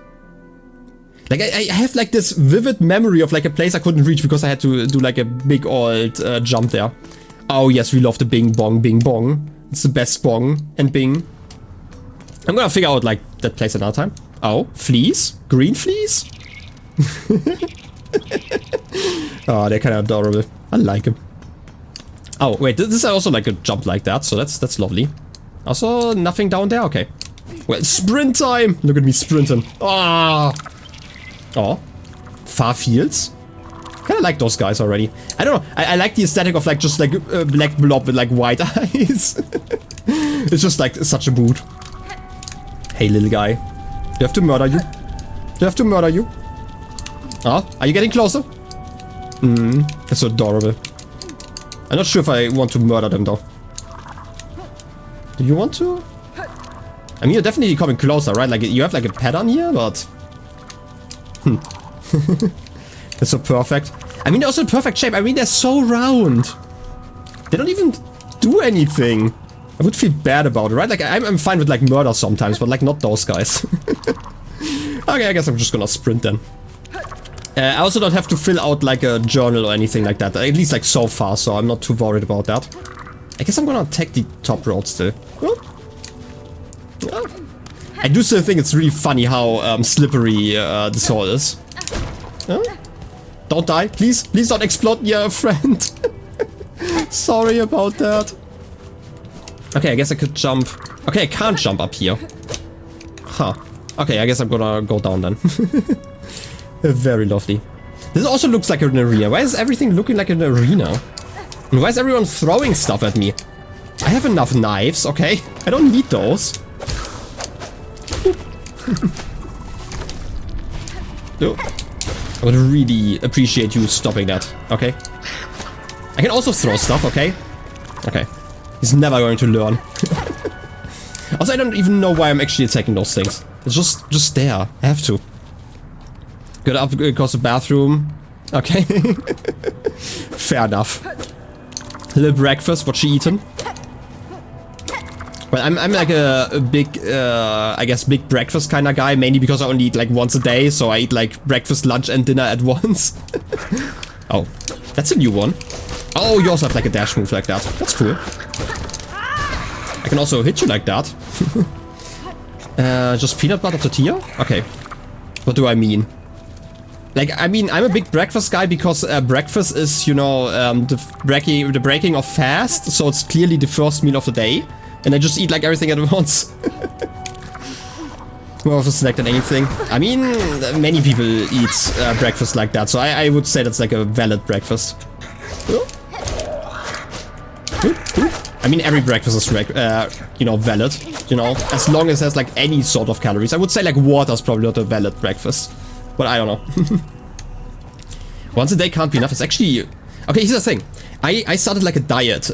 Like I have like this vivid memory of like a place I couldn't reach because I had to do like a big old jump there. Oh yes, we love the bing bong. It's the best bong and bing. I'm gonna figure out like that place another time. Oh, fleas? Green fleas? Oh, they're kind of adorable. I like them. Oh, wait, this is also like a jump like that, so that's lovely. Also, nothing down there? Okay. Well, sprint time! Look at me sprinting. Ah! Oh. Far fields? Kinda like those guys already. I don't know, I like the aesthetic of like just like a black blob with like white eyes. It's just like such a mood. Hey, little guy. Do I have to murder you? Do I have to murder you? Oh, are you getting closer? That's so adorable. I'm not sure if I want to murder them though. Do you want to? I mean, you're definitely coming closer, right? Like, you have like a pattern here, but... That's so perfect. I mean, they're also in perfect shape. I mean, they're so round. They don't even do anything. I would feel bad about it, right? Like, I'm fine with like murder sometimes, but like not those guys. Okay, I guess I'm just gonna sprint then. I also don't have to fill out like a journal or anything like that, at least like so far, so I'm not too worried about that. I guess I'm gonna take the top road still. Oh. Oh. I do still think it's really funny how slippery this hole is. Oh. Don't die, please. Please don't explode, yeah, friend. Sorry about that. Okay, I guess I could jump. Okay, I can't jump up here. Huh. Okay, I guess I'm gonna go down then. Very lovely. This also looks like an arena. Why is everything looking like an arena? And why is everyone throwing stuff at me? I have enough knives, okay? I don't need those. No. I would really appreciate you stopping that, okay? I can also throw stuff, okay? Okay. He's never going to learn. Also, I don't even know why I'm actually attacking those things. It's just there. I have to. Good up across the bathroom. Okay. Fair enough. Little breakfast, what she eaten? Well, I'm like a big, I guess big breakfast kind of guy, mainly because I only eat like once a day, so I eat like breakfast, lunch and dinner at once. Oh, that's a new one. Oh, you also have like a dash move like that. That's cool. I can also hit you like that. Just peanut butter tortilla? Okay. What do I mean? Like, I mean, I'm a big breakfast guy because breakfast is, you know, the breaking of fast, so it's clearly the first meal of the day. And I just eat like everything at once. More of a snack than anything. I mean, many people eat breakfast like that, so I would say that's like a valid breakfast. I mean, every breakfast is, you know, valid, you know, as long as there's like any sort of calories. I would say like water's probably not a valid breakfast. But I don't know. Once a day can't be enough. It's actually Okay, here's the thing. I started like a diet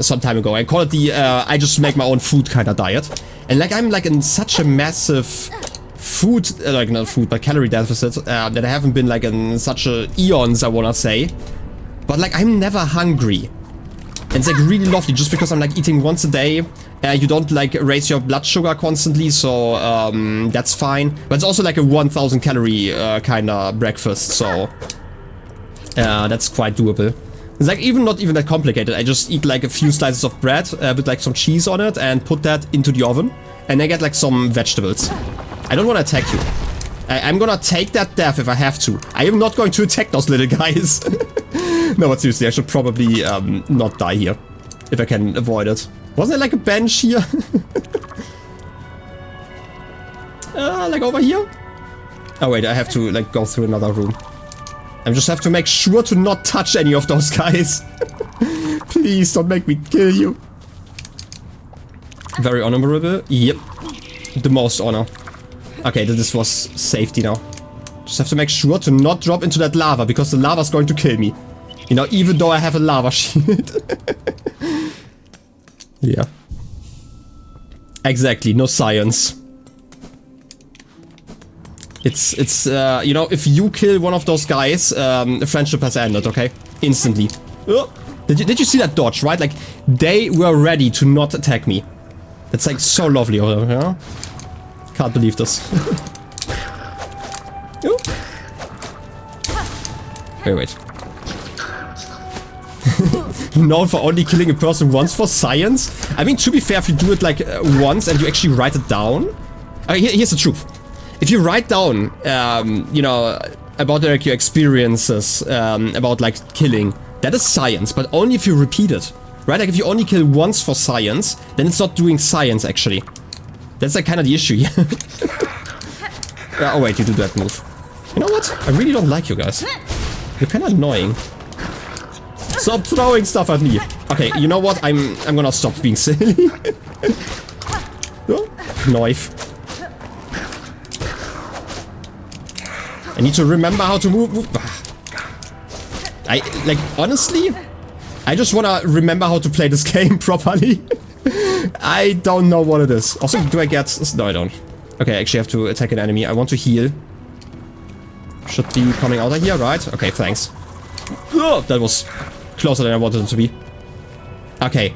some time ago. I call it the I just make my own food kind of diet. And like I'm like in such a massive food, like not food, but calorie deficit that I haven't been like in such a eons, I wanna say. But like I'm never hungry. And it's like really lovely just because I'm like eating once a day. You don't like raise your blood sugar constantly, so that's fine. But it's also like a 1000 calorie kind of breakfast, so that's quite doable. It's like not even that complicated. I just eat like a few slices of bread with like some cheese on it and put that into the oven. And I get like some vegetables. I don't want to attack you. I'm gonna take that death if I have to. I am not going to attack those little guys. No, but seriously, I should probably not die here. If I can avoid it. Wasn't there like a bench here? Like over here? Oh wait, I have to like go through another room. I just have to make sure to not touch any of those guys. Please don't make me kill you. Very honorable. Yep. The most honor. Okay, this was safety now. Just have to make sure to not drop into that lava because the lava's going to kill me. You know, even though I have a lava shield. Yeah. Exactly, no science. It's you know, if you kill one of those guys, the friendship has ended, okay? Instantly. Did you see that dodge, right? Like, they were ready to not attack me. That's like so lovely, yeah? Can't believe this. Wait. Known for only killing a person once for science? I mean, to be fair, if you do it like once and you actually write it down... here's the truth. If you write down, you know, about like your experiences, about like killing, that is science, but only if you repeat it. Right? Like if you only kill once for science, then it's not doing science actually. That's like kind of the issue here. Oh wait, you do that move. You know what? I really don't like you guys. You're kind of annoying. Stop throwing stuff at me. Okay, you know what? I'm gonna stop being silly. Oh, knife. I need to remember how to move. I like honestly, I just wanna remember how to play this game properly. I don't know what it is. Also, do I get... No, I don't. Okay, I actually have to attack an enemy. I want to heal. Should be coming out of here, right? Okay, thanks. Oh, that was closer than I wanted it to be. Okay.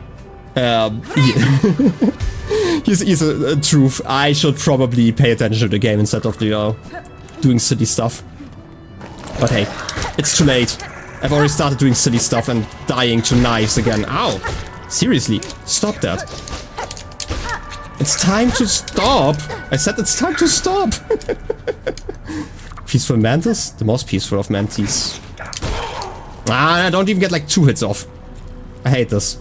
Here's a truth. I should probably pay attention to the game instead of the, doing silly stuff. But hey, it's too late. I've already started doing silly stuff and dying to knives again. Ow! Seriously, stop that. It's time to stop! I said it's time to stop! Peaceful mantis? The most peaceful of mantis. Ah, I don't even get like 2 hits off. I hate this.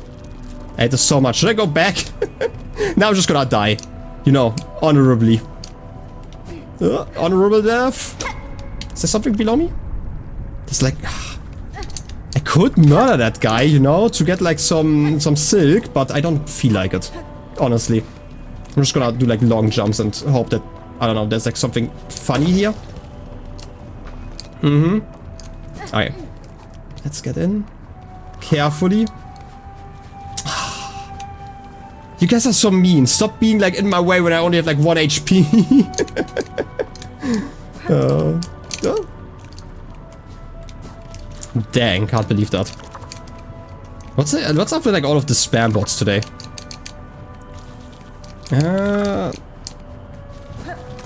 I hate this so much. Should I go back? Now I'm just gonna die. You know, honorably. Honorable death. Is there something below me? There's like... I could murder that guy, you know, to get like some silk, but I don't feel like it. Honestly. I'm just gonna do like long jumps and hope that, I don't know, there's like something funny here. Okay. Let's get in. Carefully. You guys are so mean. Stop being like in my way when I only have like 1 HP. Dang, can't believe that. What's up with like all of the spam bots today?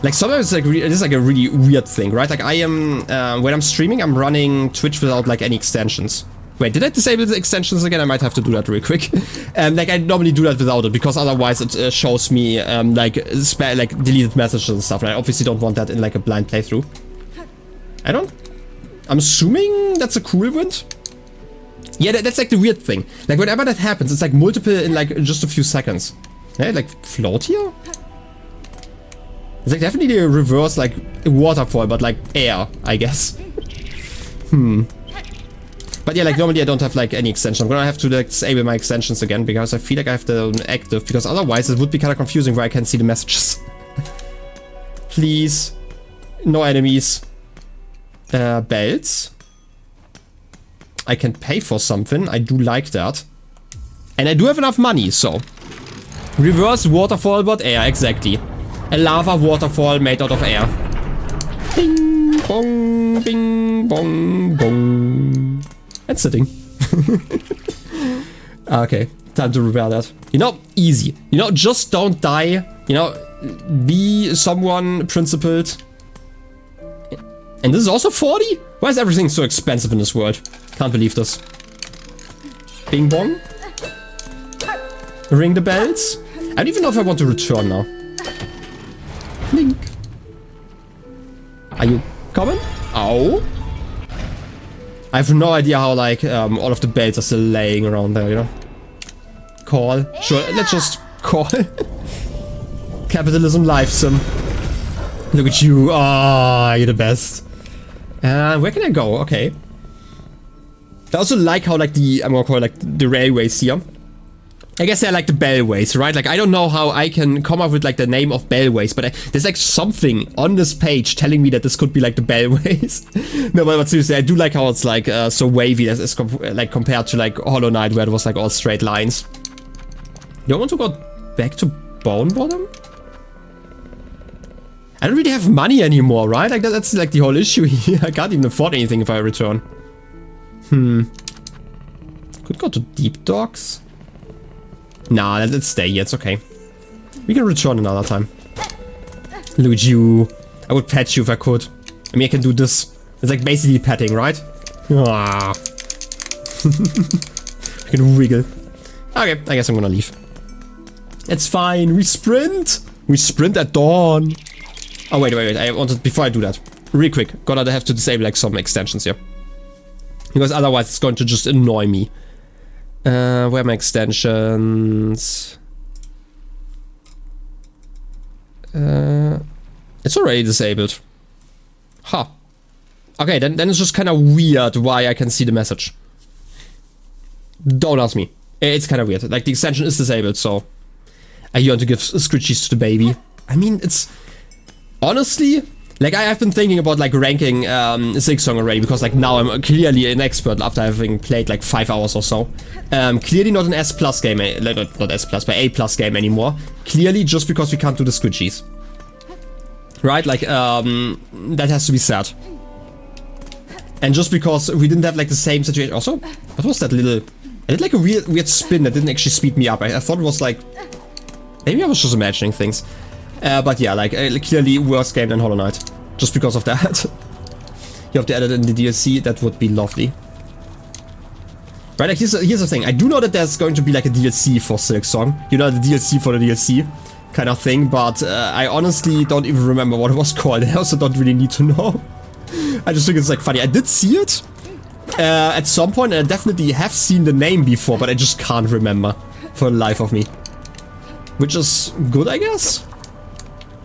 Like sometimes it's like it is like a really weird thing, right? Like I am when I'm streaming, I'm running Twitch without like any extensions. Wait, did I disable the extensions again? I might have to do that real quick. Like I normally do that without it because otherwise it shows me like deleted messages and stuff. And I obviously don't want that in like a blind playthrough. I'm assuming that's a cool wind. Yeah, that's like the weird thing. Like whenever that happens, it's like multiple in like just a few seconds. Yeah, like float here? It's like definitely a reverse like waterfall, but like air, I guess. But yeah, like normally I don't have like any extension. I'm gonna have to like disable my extensions again because I feel like I have them active, because otherwise it would be kind of confusing where I can't see the messages. Please. No enemies. Belts. I can pay for something. I do like that. And I do have enough money, so. Reverse waterfall, but air, exactly. A lava waterfall made out of air. Bing, bong, bing, bong, bong. And sitting. Okay, time to repair that. You know, easy. You know, just don't die. You know, be someone principled. And this is also 40? Why is everything so expensive in this world? Can't believe this. Bing bong. Ring the bells. I don't even know if I want to return now. Blink. Are you coming? Oh. I have no idea how, like, all of the bells are still laying around there, you know? Call. Sure, let's just call. Capitalism life sim. Look at you. Ah, you're the best. Where can I go? Okay. I also like how, like, I'm gonna call it, like, the railways here. I guess they're like the bellways, right? Like, I don't know how I can come up with, like, the name of bellways, but there's, like, something on this page telling me that this could be, like, the bellways. No, but seriously, I do like how it's, like, so wavy as like, compared to, like, Hollow Knight, where it was, like, all straight lines. You want to go back to Bone Bottom? I don't really have money anymore, right? Like, that's, like, the whole issue here. I can't even afford anything if I return. Could go to Deep Docks. Nah, let's stay here, it's okay. We can return another time. Look at you. I would pet you if I could. I mean, I can do this. It's like basically petting, right? Ah. I can wiggle. Okay, I guess I'm gonna leave. It's fine, we sprint! We sprint at dawn! Oh, wait, I wanted, before I do that, real quick, gonna have to disable, like, some extensions here. Because otherwise it's going to just annoy me. Where are my extensions? It's already disabled. Huh. Okay, then it's just kind of weird why I can see the message. Don't ask me. It's kind of weird. Like, the extension is disabled, so... I want to give scritchies to the baby. I mean, it's... Honestly... Like, I've been thinking about, like, ranking Silksong already, because, like, now I'm clearly an expert after having played, like, 5 hours or so. Clearly not an S+ game, not S+, but A+ game anymore. Clearly just because we can't do the squidgies. Right? Like, that has to be said. And just because we didn't have, like, the same situation. Also, what was that little... I did, like, a weird spin that didn't actually speed me up. I thought it was, like... Maybe I was just imagining things. But yeah, like, clearly worse game than Hollow Knight. Just because of that. You have to add it in the DLC, that would be lovely. Right, like, here's the thing. I do know that there's going to be, like, a DLC for Silksong. You know, the DLC for the DLC kind of thing. But I honestly don't even remember what it was called. I also don't really need to know. I just think it's, like, funny. I did see it at some point, and I definitely have seen the name before, but I just can't remember for the life of me. Which is good, I guess?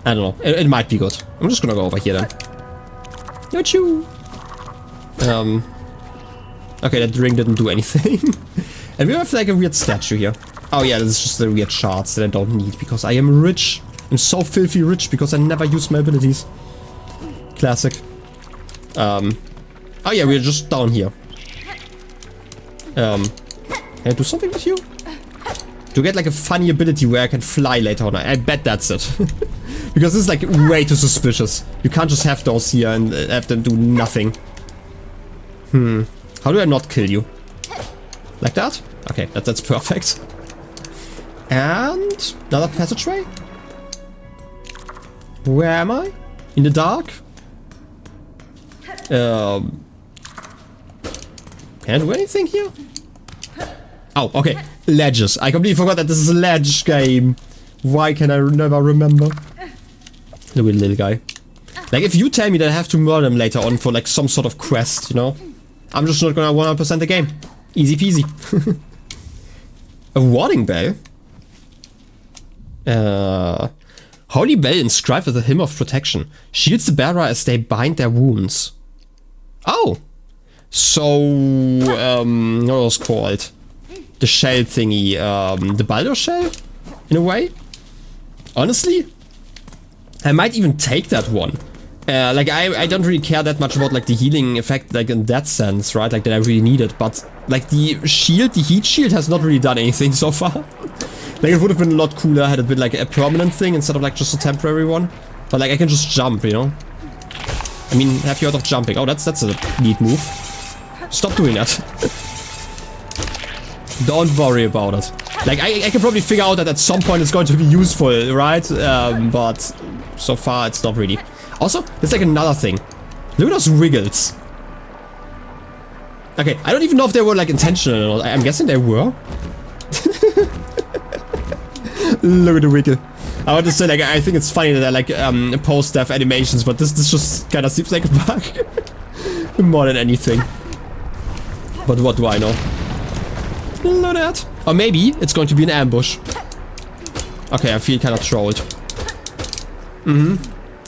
I don't know. It might be good. I'm just gonna go over here then. Not you. Okay, that ring didn't do anything. And we have like a weird statue here. Oh yeah, this is just the weird shards that I don't need because I am rich. I'm so filthy rich because I never use my abilities. Classic. Oh yeah, we're just down here. Can I do something with you? To get like a funny ability where I can fly later on. I bet that's it. Because this is like way too suspicious. You can't just have those here and have them do nothing. How do I not kill you? Like that? Okay, that's perfect. And another passageway? Where am I? In the dark? Can I do anything here? Oh, okay. Ledges. I completely forgot that this is a ledge game. Why can I never remember? Look at the little guy. Like, if you tell me that I have to murder him later on for, like, some sort of quest, you know? I'm just not gonna 100% the game. Easy peasy. A warning bell? Holy bell inscribed with a hymn of protection. Shields the bearer as they bind their wounds. Oh! So, what was it called? The shell thingy, the Baldur shell? In a way? Honestly? I might even take that one. Like, I don't really care that much about, like, the healing effect, like, in that sense, right? Like, that I really need it. But, like, the shield, the heat shield has not really done anything so far. Like, it would have been a lot cooler had it been, like, a permanent thing instead of, like, just a temporary one. But, like, I can just jump, you know? I mean, have you heard of jumping? Oh, that's a neat move. Stop doing that. Don't worry about it. Like, I can probably figure out that at some point it's going to be useful, right? But so far it's not really. Also, there's like another thing. Look at those wiggles. Okay, I don't even know if they were like intentional or not. I'm guessing they were. Look at the wiggle. I want to say, like, I think it's funny that I like post-dev animations, but this just kind of seems like a bug. More than anything. But what do I know? Look at that. Or maybe it's going to be an ambush. Okay, I feel kind of trolled.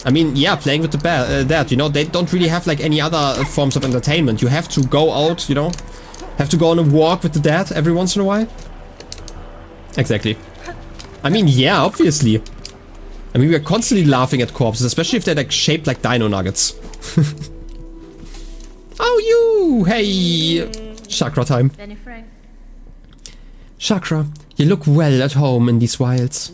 I mean, yeah, playing with the dead, you know, they don't really have like any other forms of entertainment. You have to go out, you know, have to go on a walk with the dead every once in a while. Exactly. I mean, yeah, obviously. I mean, we're constantly laughing at corpses, especially if they're like shaped like dino nuggets. Oh, you! Hey! Chakra time. Chakra, you look well at home in these wilds.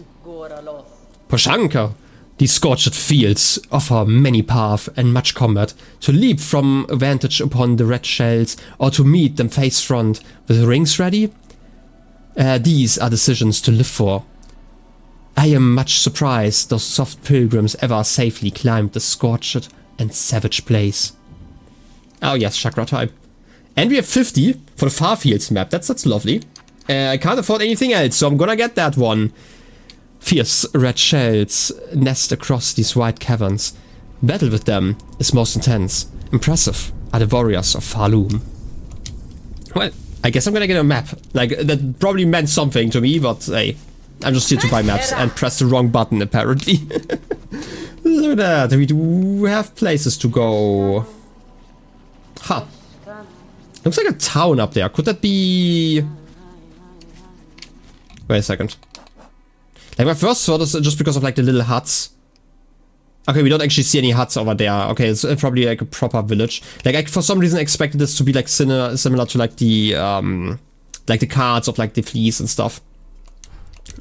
Poshanka, these scorched fields offer many paths and much combat. To leap from vantage upon the red shells or to meet them face front with rings ready? These are decisions to live for. I am much surprised those soft pilgrims ever safely climbed the scorched and savage place. Oh yes, chakra time. And we have 50 for the Farfields map. That's lovely. I can't afford anything else, so I'm gonna get that one. Fierce red shells nest across these wide caverns. Battle with them is most intense. Impressive are the warriors of Pharloom. Well, I guess I'm gonna get a map. Like, that probably meant something to me, but hey, I'm just here to buy maps and press the wrong button, apparently. Look at that, we do have places to go. Huh. Looks like a town up there. Could that be... Wait a second. Like, my first thought is just because of like the little huts. Okay, we don't actually see any huts over there. Okay, it's probably like a proper village. Like, I for some reason expected this to be like similar to like the cards of like the fleas and stuff.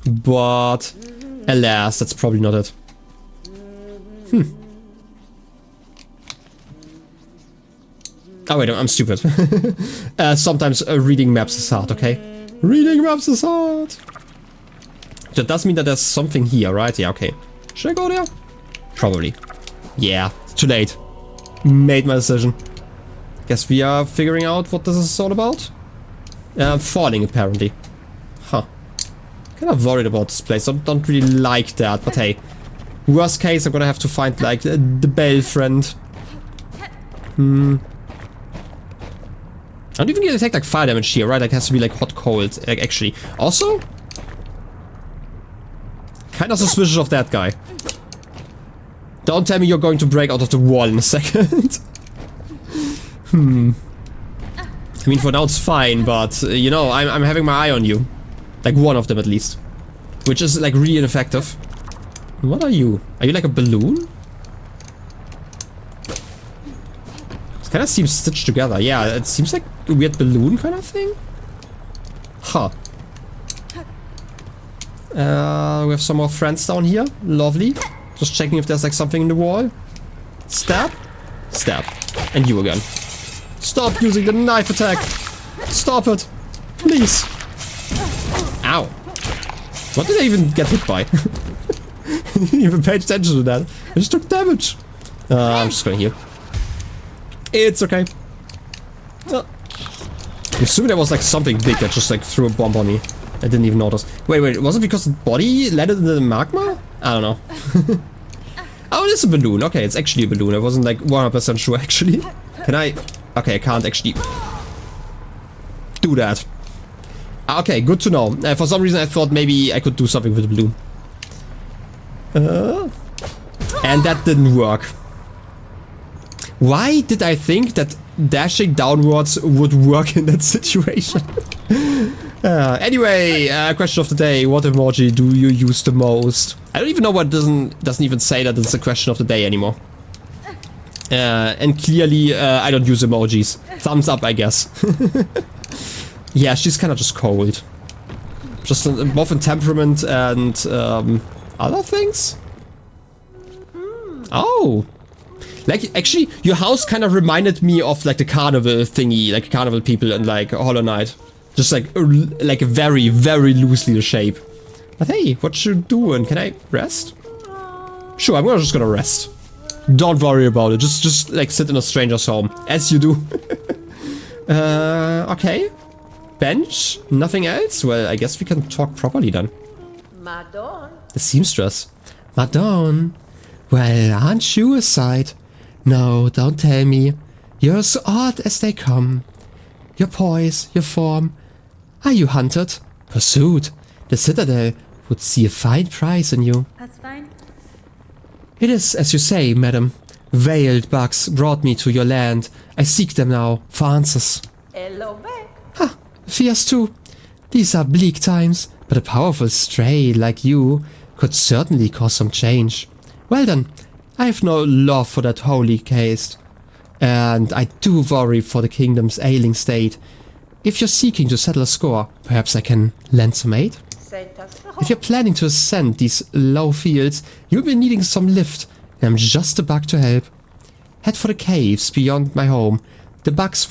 But alas, that's probably not it. Oh wait, I'm stupid. Sometimes reading maps is hard, okay? Reading maps is hard. That does mean that there's something here, right? Yeah, okay. Should I go there? Probably. Yeah, it's too late. Made my decision. Guess we are figuring out what this is all about. Falling, apparently. Huh. Kind of worried about this place. Don't really like that, but hey. Worst case, I'm gonna have to find, like, the bell friend. I don't even get to take like fire damage here, right? Like, it has to be like hot cold, like, actually. Also, kind of suspicious of that guy. Don't tell me you're going to break out of the wall in a second. I mean, for now it's fine, but you know, I'm having my eye on you. Like one of them at least, which is like really ineffective. What are you? Are you like a balloon? Kind of seems stitched together. Yeah, it seems like a weird balloon kind of thing. Huh. We have some more friends down here. Lovely. Just checking if there's like something in the wall. Stab. Stab. And you again. Stop using the knife attack. Stop it. Please. Ow. What did I even get hit by? Didn't even pay attention to that. I just took damage. I'm just gonna heal. It's okay. I'm assuming there was like something big that just like threw a bomb on me. I didn't even notice. Wait, was it because the body landed in the magma? I don't know. Oh, it is a balloon. Okay, it's actually a balloon. I wasn't like 100% sure actually. Can I? Okay, I can't actually do that. Okay, good to know. For some reason I thought maybe I could do something with the balloon. And that didn't work. Why did I think that dashing downwards would work in that situation? Anyway, question of the day. What emoji do you use the most? I don't even know what doesn't even say that it's a question of the day anymore. And clearly, I don't use emojis. Thumbs up, I guess. Yeah, she's kind of just cold. Just both in temperament and other things. Oh. Like, actually, your house kind of reminded me of, like, the carnival thingy, like, carnival people in, like, Hollow Knight. Just, like very, very loosely the shape. But hey, what you doing? Can I rest? Sure, I'm just gonna rest. Don't worry about it. Just like, sit in a stranger's home. As you do. Okay. Bench? Nothing else? Well, I guess we can talk properly then. Madon. The seamstress. Madon. Well, aren't you a sight? No, don't tell me. You're as odd as they come. Your poise, your form. Are you hunted? Pursued? The Citadel would see a fine price in you. That's fine. It is, as you say, madam. Veiled bugs brought me to your land. I seek them now for answers. Hello back. Ha! Fears too. These are bleak times, but a powerful stray like you could certainly cause some change. Well then, I have no love for that holy caste. And I do worry for the kingdom's ailing state. If you're seeking to settle a score, perhaps I can lend some aid? If you're planning to ascend these low fields, you'll be needing some lift, and I'm just the bug to help. Head for the caves beyond my home. The bugs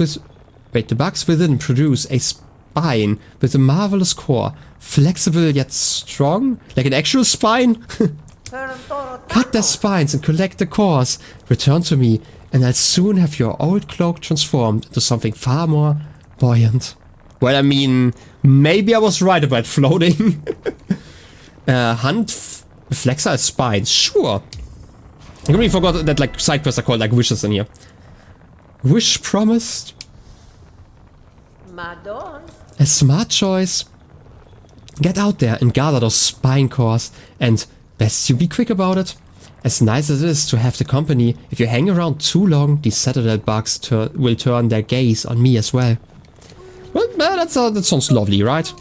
within produce a spine with a marvelous core, flexible yet strong, like an actual spine. Cut their spines and collect the cores. Return to me, and I'll soon have your old cloak transformed into something far more buoyant. Well, I mean, maybe I was right about floating. Hunt flexile spines, sure. I completely forgot that, like, side quests are called, like, wishes in here. Wish promised. Madon. A smart choice. Get out there and gather those spine cores, and best you be quick about it. As nice as it is to have the company, if you hang around too long, these Citadel bugs will turn their gaze on me as well. Well, that sounds lovely, right?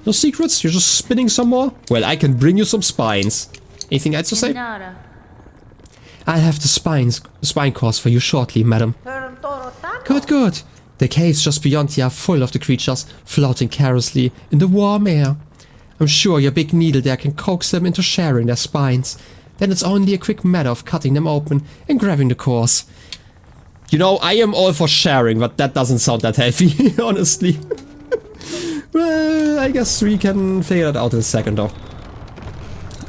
No secrets? You're just spinning some more? Well, I can bring you some spines. Anything else to say? I'll have the spine cores for you shortly, madam. Good, good. The caves just beyond here are full of the creatures, floating carelessly in the warm air. I'm sure your big needle there can coax them into sharing their spines. Then it's only a quick matter of cutting them open and grabbing the cores. You know, I am all for sharing, but that doesn't sound that healthy, honestly. Well, I guess we can figure that out in a second, though.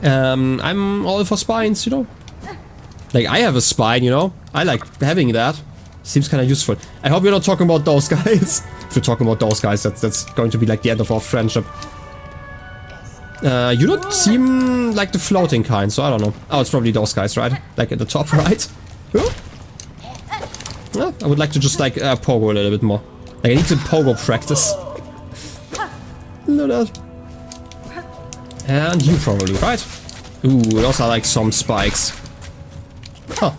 I'm all for spines, you know. Like, I have a spine, you know. I like having that. Seems kind of useful. I hope you're not talking about those guys. If you're talking about those guys, that's going to be like the end of our friendship. You don't seem like the floating kind, so I don't know. Oh, it's probably those guys, right? Like at the top right. Yeah, I would like to just like pogo a little bit more. Like I need to pogo practice. Look at that. And you probably, right? Ooh, those are like some spikes. Huh.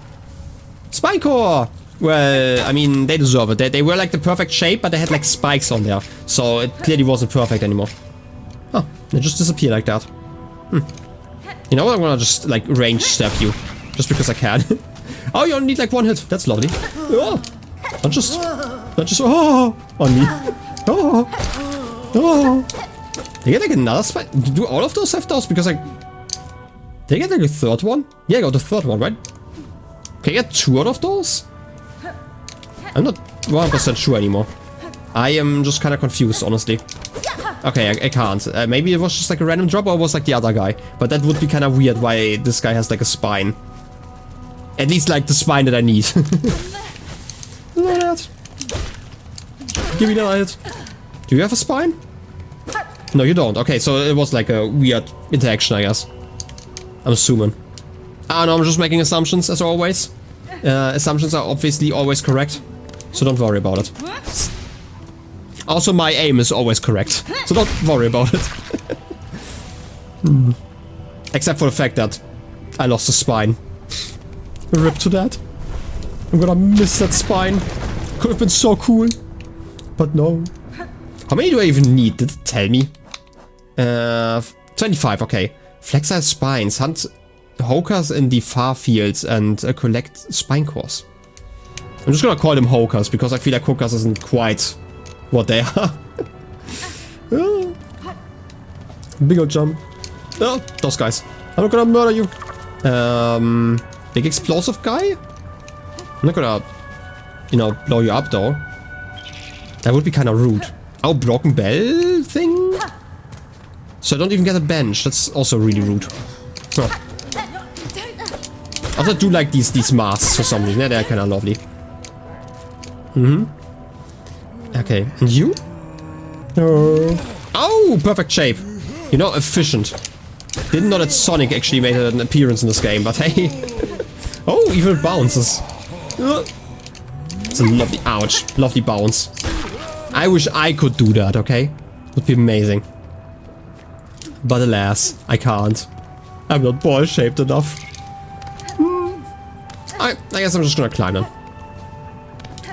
Spine core! Well, I mean, they deserve it. They were like the perfect shape, but they had like spikes on there. So it clearly wasn't perfect anymore. Oh, they just disappear like that. You know what? I'm gonna just like range stab you. Just because I can. Oh, you only need like one hit. That's lovely. Oh, not just oh, on me. Oh. They get like another spike. Do all of those have those? Because like, they get like a third one? Yeah, I got the third one, right? Can I get two out of those? I'm not 100% sure anymore. I am just kind of confused, honestly. Okay, I can't. Maybe it was just like a random drop or it was like the other guy. But that would be kind of weird why this guy has like a spine. At least like the spine that I need. Look at that. Give me that. Do you have a spine? No, you don't. Okay, so it was like a weird interaction, I guess. I'm assuming. Ah, no, I'm just making assumptions, as always. Assumptions are obviously always correct. So don't worry about it. Also, my aim is always correct. So don't worry about it. Except for the fact that I lost a spine. Rip to that. I'm gonna miss that spine. Could have been so cool. But no. How many do I even need? Did it tell me? 25, okay. Flexile spines. Hunt hokers in the far fields and collect spine cores. I'm just gonna call them hookers because I feel like hookers isn't quite what they are. Big old jump. Oh, those guys. I'm not gonna murder you. Big explosive guy? I'm not gonna, you know, blow you up though. That would be kind of rude. Oh, broken bell thing? So I don't even get a bench. That's also really rude. Huh. I also do like these masks for some reason. Yeah, they're kind of lovely. Okay, and you? Oh, perfect shape. You know, efficient. Didn't know that Sonic actually made an appearance in this game, but hey. Oh, even it bounces. It's a lovely, ouch, lovely bounce. I wish I could do that, okay? Would be amazing. But alas, I can't. I'm not ball-shaped enough. I guess I'm just gonna climb then.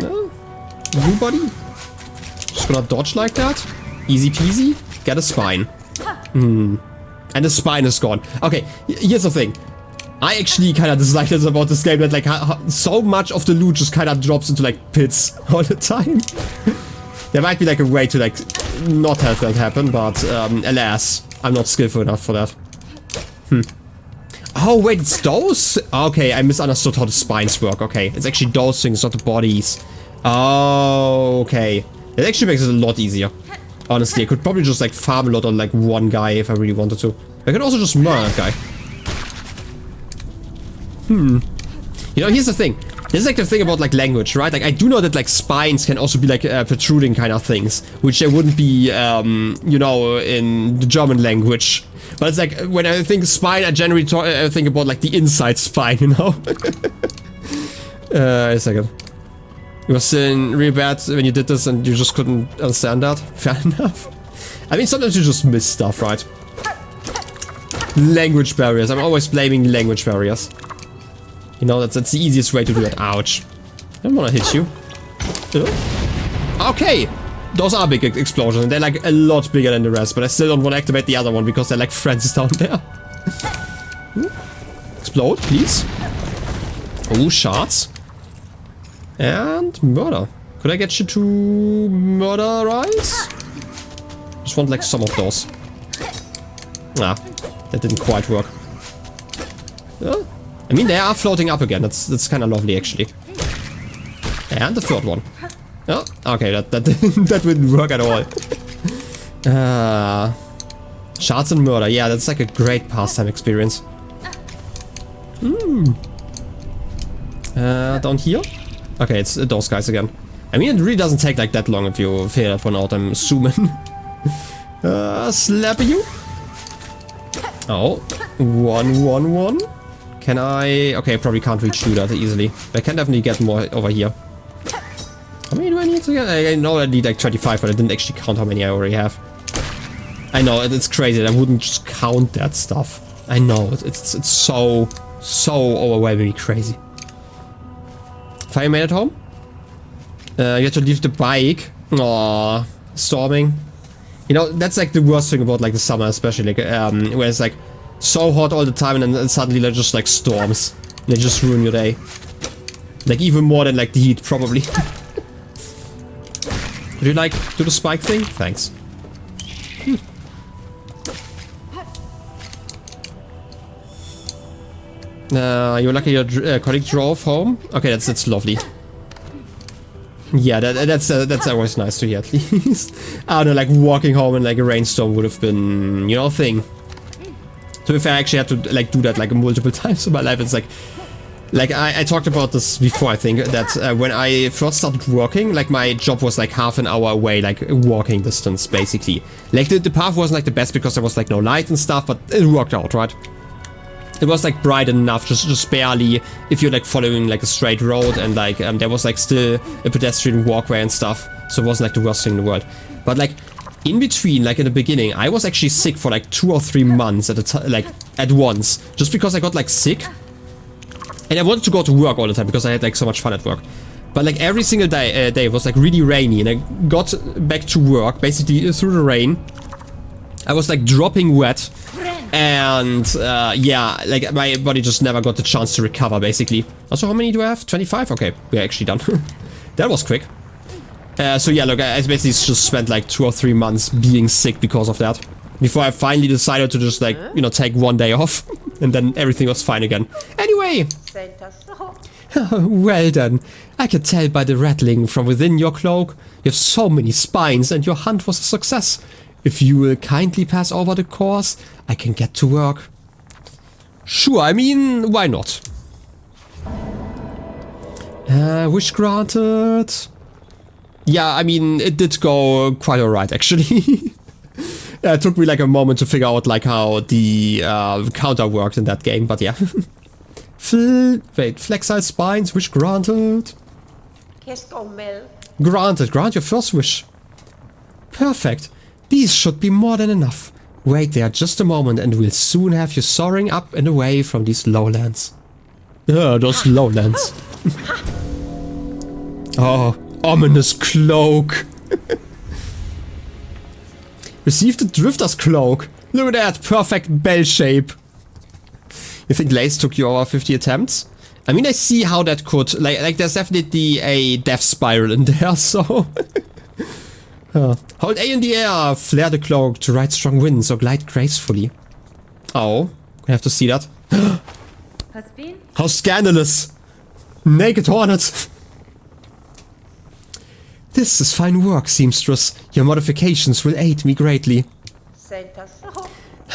You, buddy? Just gonna dodge like that? Easy peasy? Get a spine. And the spine is gone. Okay, here's the thing. I actually kind of dislike this about this game, that like so much of the loot just kind of drops into like pits all the time. There might be like a way to like not have that happen, but alas, I'm not skillful enough for that. Oh wait, it's those? Okay, I misunderstood how the spines work. Okay, it's actually those things, not the bodies. Oh, okay. That actually makes it a lot easier. Honestly, I could probably just like farm a lot on like one guy if I really wanted to. I could also just murder that guy. You know, here's the thing. This is like the thing about like language, right? Like I do know that like spines can also be like protruding kind of things, which they wouldn't be, you know, in the German language. But it's like when I think spine, I generally think about like the inside spine, you know. A second. You were still really bad when you did this and you just couldn't understand that. Fair enough. I mean, sometimes you just miss stuff, right? Language barriers. I'm always blaming language barriers. You know, that's the easiest way to do it. Ouch. I don't want to hit you. Okay. Those are big explosions. They're like a lot bigger than the rest, but I still don't want to activate the other one because they're like friends down there. Explode, please. Oh, shards. And murder. Could I get you to murderize? Just want like some of those. Ah, that didn't quite work. I mean, they are floating up again. That's kind of lovely, actually. And the third one. Oh, okay, that that didn't work at all. Shards and murder. Yeah, that's like a great pastime experience. Down here? Okay, it's those guys again. I mean, it really doesn't take like that long if you figure that one out, I'm assuming. Slap you. Oh, 1. Can I? Okay, I probably can't reach you that easily. But I can definitely get more over here. How many do I need to get? I know I need like 25, but I didn't actually count how many I already have. I know, it's crazy. I wouldn't just count that stuff. I know, it's so overwhelmingly crazy. Fireman at home? You have to leave the bike. Aww, storming. You know, that's like the worst thing about like the summer, especially like, where it's like so hot all the time and then suddenly there's just like storms. They just ruin your day. Like even more than like the heat, probably. Would you like do the spike thing? Thanks. You're lucky your colleague drove home. Okay, that's lovely. Yeah, that's always nice to hear at least. I don't know, like walking home in like a rainstorm would have been, you know, a thing. So if I actually had to like do that like multiple times in my life, it's like I talked about this before, I think, that when I first started working, like my job was like half an hour away, like walking distance basically. Like the path wasn't like the best because there was like no light and stuff, but it worked out, right? It was like bright enough, just barely, if you're like following like a straight road, and like there was like still a pedestrian walkway and stuff, so it wasn't like the worst thing in the world. But like in between, like in the beginning, I was actually sick for like 2 or 3 months at once, just because I got like sick, and I wanted to go to work all the time because I had like so much fun at work. But like every single day was like really rainy, and I got back to work basically through the rain. I was like dropping wet. And yeah, like my body just never got the chance to recover, basically. Also, how many do I have? 25? Okay, we're actually done. That was quick. So yeah, look, I basically just spent like 2 or 3 months being sick because of that. Before I finally decided to just like, you know, take 1 day off. And then everything was fine again. Anyway. Well then, I could tell by the rattling from within your cloak. You have so many spines and your hunt was a success. If you will kindly pass over the course, I can get to work. Sure, I mean, why not? Wish granted. Yeah, I mean, it did go quite alright, actually. Yeah, it took me like a moment to figure out like how the counter worked in that game, but yeah. Wait, flexile spines, wish granted. Granted, grant your first wish. Perfect. These should be more than enough. Wait there just a moment and we'll soon have you soaring up and away from these lowlands. Those lowlands. Oh, ominous cloak. Receive the Drifter's Cloak. Look at that, perfect bell shape. You think Lace took you over 50 attempts? I mean, I see how that could... Like there's definitely a death spiral in there, so... Hold A in the air, flare the cloak to ride strong winds or glide gracefully. Oh, I have to see that. How scandalous! Naked Hornet! This is fine work, seamstress. Your modifications will aid me greatly.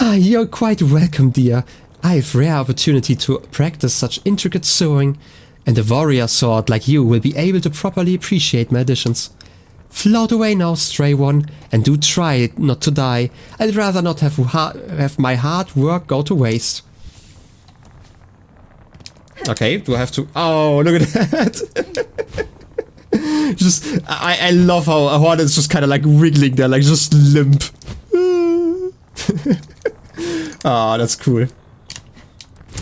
You're quite welcome, dear. I have rare opportunity to practice such intricate sewing, and a warrior sword like you will be able to properly appreciate my additions. Float away now, stray one, and do try not to die. I'd rather not have my hard work go to waste. Okay, do I have to... Oh, look at that! Just, I love how a Hornet's just kind of like wiggling there, like just limp. Ah, that's cool.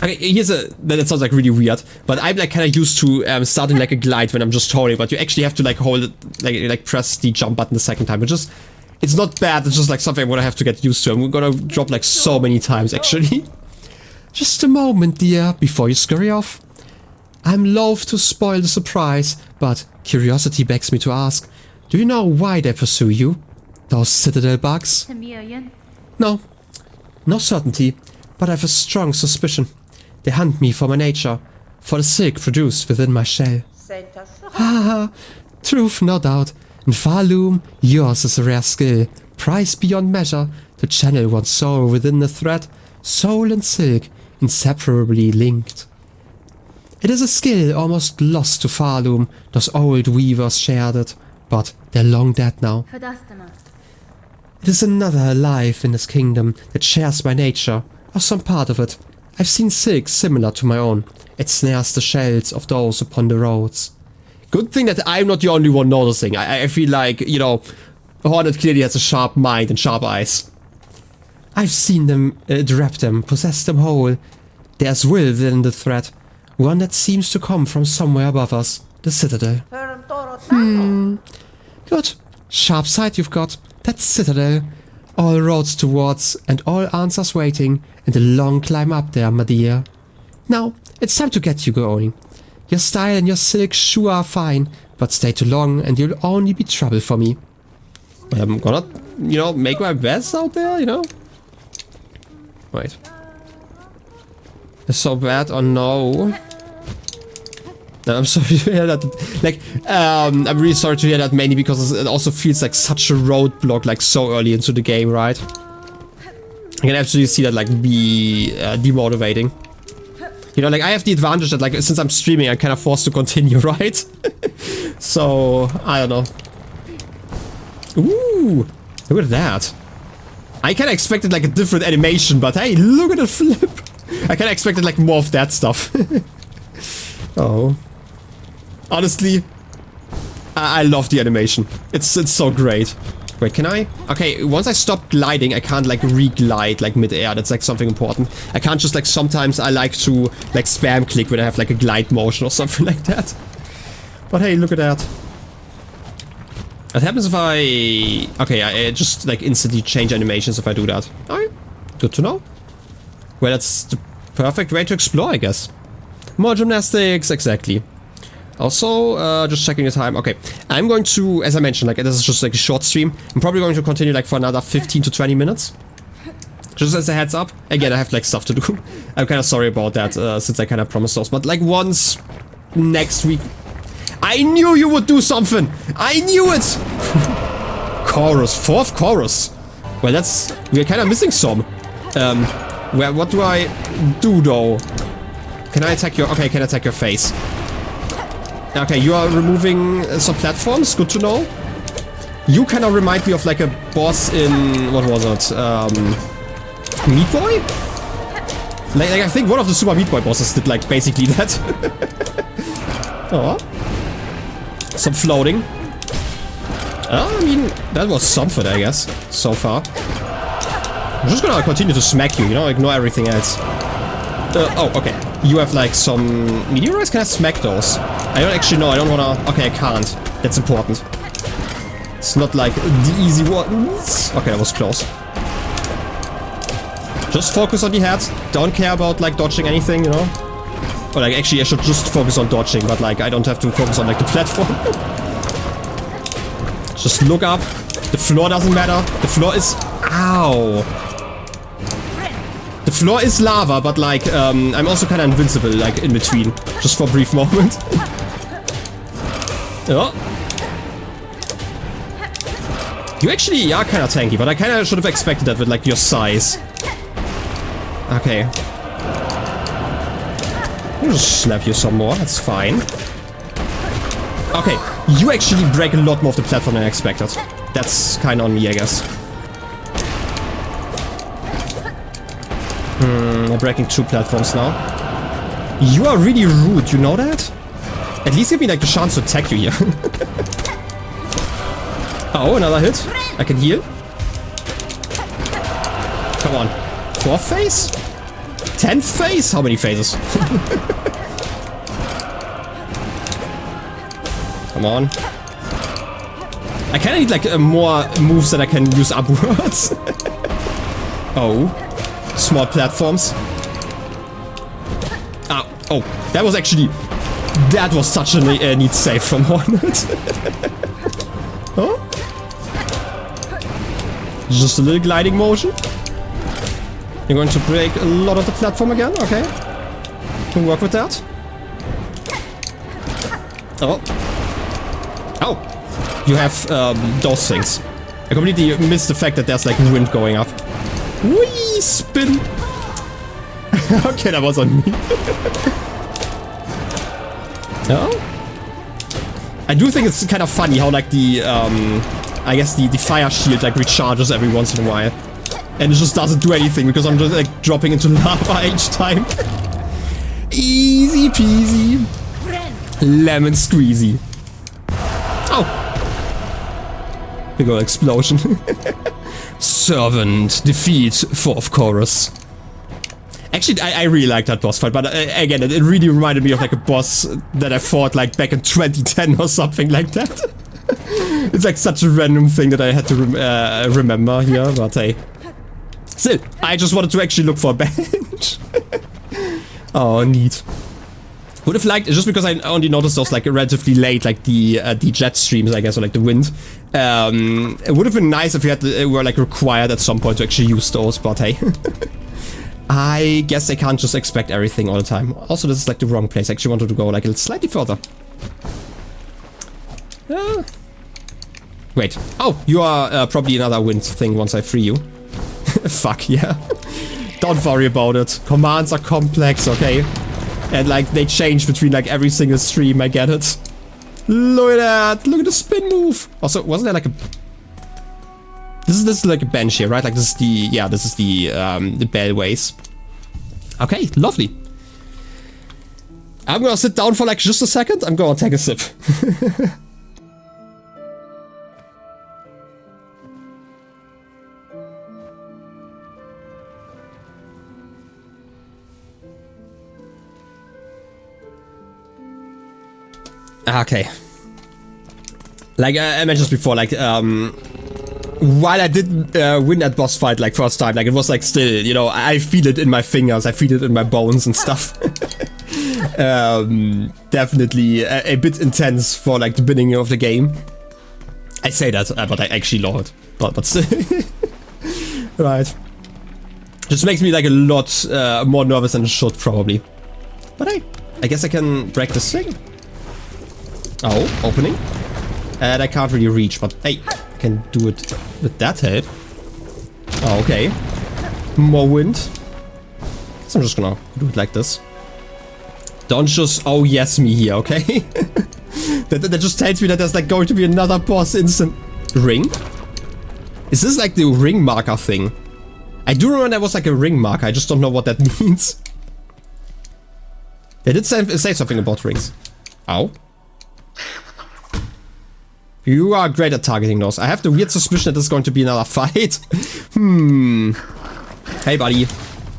Okay, here's that sounds like really weird, but I'm like kind of used to starting like a glide when I'm just holding, but you actually have to like hold it, like press the jump button the second time, which is, it's not bad, it's just like something I'm gonna have to get used to. I'm gonna drop like so many times actually. Just a moment, dear, before you scurry off. I'm loath to spoil the surprise, but curiosity begs me to ask, do you know why they pursue you? Those citadel bugs? No. No certainty, but I have a strong suspicion. They hunt me for my nature, for the silk produced within my shell. Ha! Truth, no doubt. In Pharloom, yours is a rare skill, prized beyond measure, to channel one's soul within the thread, soul and silk, inseparably linked. It is a skill almost lost to Pharloom, those old weavers shared it, but they're long dead now. It is another alive in this kingdom that shares my nature, or some part of it. I've seen silk similar to my own. It snares the shells of those upon the roads. Good thing that I'm not the only one noticing. I feel like, you know, Hornet clearly has a sharp mind and sharp eyes. I've seen them, wrap them, possess them whole. There's will within the thread. One that seems to come from somewhere above us. The Citadel. Good. Sharp sight you've got. That Citadel. All roads towards and all answers waiting, and a long climb up there, my dear. Now, it's time to get you going. Your style and your silk sure are fine, but stay too long and you'll only be trouble for me. I'm gonna, you know, make my best out there, you know? Wait. Is so bad or no? No, I'm sorry to hear that. Like, I'm really sorry to hear that, mainly because it also feels like such a roadblock, like so early into the game, right? I can absolutely see that, like, be demotivating. You know, like, I have the advantage that, like, since I'm streaming, I'm kind of forced to continue, right? So, I don't know. Ooh, look at that. I kind of expected, like, a different animation, but hey, look at the flip. I kind of expected, like, more of that stuff. Oh. Honestly, I love the animation. It's so great. Wait, can I? Okay, once I stop gliding, I can't like re-glide like mid-air. That's like something important. I can't just like, sometimes I like to like spam click when I have like a glide motion or something like that. But hey, look at that. What happens if I... Okay, I just like instantly change animations if I do that. Alright, good to know. Well, that's the perfect way to explore, I guess. More gymnastics, exactly. Also, just checking the time. Okay, I'm going to, as I mentioned, like this is just like a short stream. I'm probably going to continue like for another 15 to 20 minutes. Just as a heads up. Again, I have like stuff to do. I'm kind of sorry about that, since I kind of promised those. But like once next week, I knew you would do something. I knew it. Chorus, 4th chorus. Well, we're kind of missing some. What do I do though? Can I attack your? Okay, I can attack your face. Okay, you are removing some platforms. Good to know. You kind of remind me of like a boss in what was it? Meat Boy? Like I think one of the Super Meat Boy bosses did like basically that. Oh. Some floating. I mean, that was something, I guess, so far. I'm just gonna continue to smack you, you know, ignore everything else. Oh, okay. You have like some meteorites? Can I smack those? I don't actually know, I don't wanna... Okay, I can't. That's important. It's not like the easy ones. Okay, that was close. Just focus on the head. Don't care about like dodging anything, you know? Or like actually I should just focus on dodging, but like I don't have to focus on like the platform. Just look up. The floor doesn't matter. The floor is... Ow. The floor is lava, but like, I'm also kind of invincible, like, in between. Just for a brief moment. Oh. You actually are kind of tanky, but I kind of should have expected that with, like, your size. Okay. I'll just slap you some more, that's fine. Okay, you actually break a lot more of the platform than I expected. That's kind of on me, I guess. I'm breaking 2 platforms now. You are really rude, you know that? At least give me like the chance to attack you here. Oh, another hit. I can heal. Come on. 4th phase? 10th phase? How many phases? Come on. I kinda need like more moves that I can use upwards. Oh. Small platforms. Ah, oh, that was actually... That was such a neat save from Hornet. Oh? Just a little gliding motion. You're going to break a lot of the platform again? Okay. Can work with that. Oh. Oh. You have those things. I completely missed the fact that there's like wind going up. Whee! Spin! Okay, that was on me. Oh? I do think it's kind of funny how like the, I guess the fire shield like recharges every once in a while. And it just doesn't do anything because I'm just like dropping into lava each time. Easy peasy. Lemon squeezy. Oh! Big ol' explosion. Servant defeat 4th chorus. Actually, I really like that boss fight, but again, it really reminded me of like a boss that I fought like back in 2010 or something like that. It's like such a random thing that I had to remember here, but hey. Still, I just wanted to actually look for a bench. Oh, neat. Would have liked, just because I only noticed those like relatively late, like the jet streams, I guess, or like the wind. It would have been nice if you had were like required at some point to actually use those, but hey. I guess I can't just expect everything all the time. Also, this is like the wrong place. I actually wanted to go like a little slightly further. Wait. Oh, you are probably another wind thing once I free you. Fuck, yeah. Don't worry about it. Commands are complex, okay? And like, they change between like every single stream, I get it. Look at that! Look at the spin move! Also, wasn't there like a... This is like a bench here, right? Like this is the... Yeah, this is the bellways. Okay, lovely. I'm gonna sit down for like just a second. I'm gonna take a sip. Okay. Like I mentioned before, like while I didn't win that boss fight like first time, like it was like still, you know, I feel it in my fingers, I feel it in my bones and stuff. Definitely a bit intense for like the beginning of the game. I say that, but I actually love it. But still. Right. Just makes me like a lot more nervous than it should probably. But hey, I guess I can break this thing. Oh, opening. And I can't really reach, but hey, I can do it with that help. Oh, okay. More wind. So I'm just gonna do it like this. Don't just oh yes me here, okay? that just tells me that there's like going to be another boss instant. Ring? Is this like the ring marker thing? I do remember there was like a ring marker, I just don't know what that means. They did say something about rings. Ow. You are great at targeting those. I have the weird suspicion that this is going to be another fight. Hey buddy,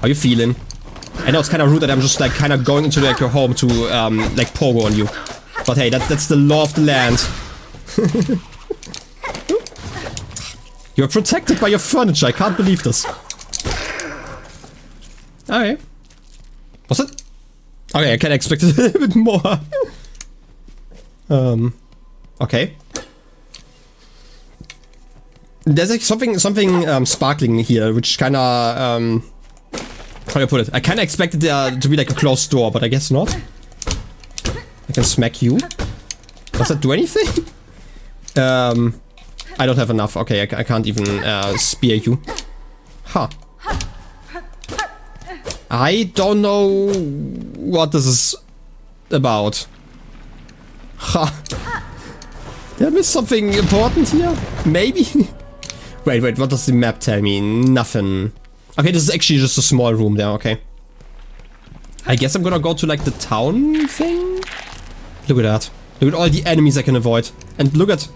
how you feeling? I know it's kind of rude that I'm just like kind of going into like your home to like pogo on you. But hey, that's the law of the land. You're protected by your furniture, I can't believe this. Okay. Was it? Okay, I can expect a little bit more. Okay. There's like something sparkling here, which kinda, how do I put it? I kinda expected there to be like a closed door, but I guess not. I can smack you. Does that do anything? I don't have enough. Okay, I can't even spear you. Huh. I don't know what this is about. Huh. Did I miss something important here? Maybe? Wait, what does the map tell me? Nothing. Okay, this is actually just a small room there, okay. I guess I'm gonna go to like the town thing? Look at that. Look at all the enemies I can avoid. And look at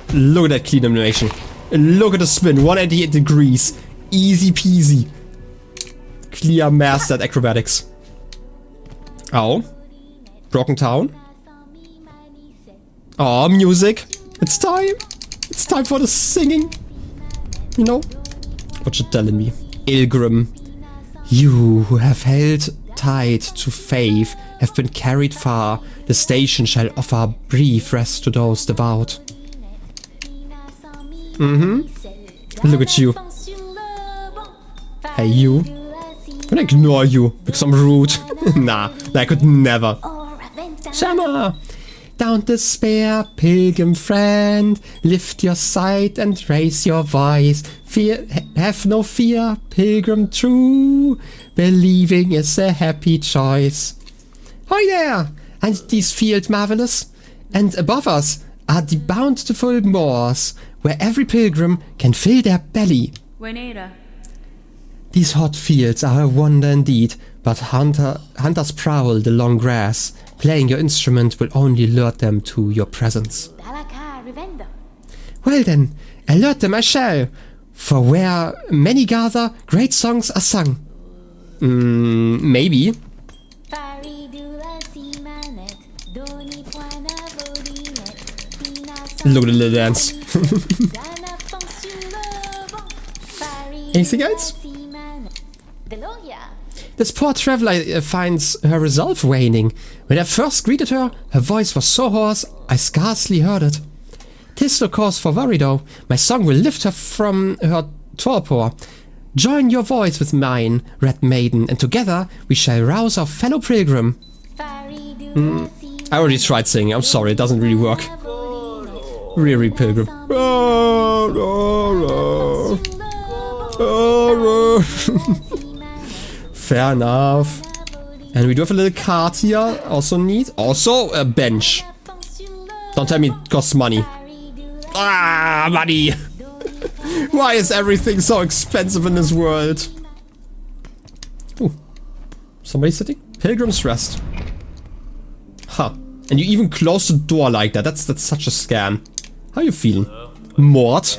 that clean animation. And look at the spin, 188 degrees. Easy peasy. Clear mastered acrobatics. Ow. Broken town. Oh, music. It's time. It's time for the singing. You know? What you telling me? Pilgrim. You who have held tight to faith have been carried far. The station shall offer brief rest to those devout. Look at you. Hey, you. I'm gonna ignore you because I'm rude. Nah, I could never. Summer! Don't despair, pilgrim friend. Lift your sight and raise your voice. Have no fear, pilgrim true. Believing is a happy choice. Hi there! And these fields marvelous? And above us are the bountiful moors, where every pilgrim can fill their belly. Buenera. These hot fields are a wonder indeed, but hunters prowl the long grass. Playing your instrument will only lure them to your presence. Well then, alert them I shall, for where many gather, great songs are sung. Maybe. Look at the little dance. Anything else? This poor traveler finds her resolve waning. When I first greeted her, her voice was so hoarse I scarcely heard it. 'Tis no cause for worry though, my song will lift her from her torpor. Join your voice with mine, red maiden, and together we shall rouse our fellow pilgrim. I already tried singing, I'm sorry, it doesn't really work. Really, pilgrim. Fair enough. And we do have a little cart here, also neat. Also a bench. Don't tell me it costs money. Ah, money! Why is everything so expensive in this world? Ooh. Somebody sitting? Pilgrim's Rest. Huh. And you even close the door like that. That's such a scam. How you feeling? Mort?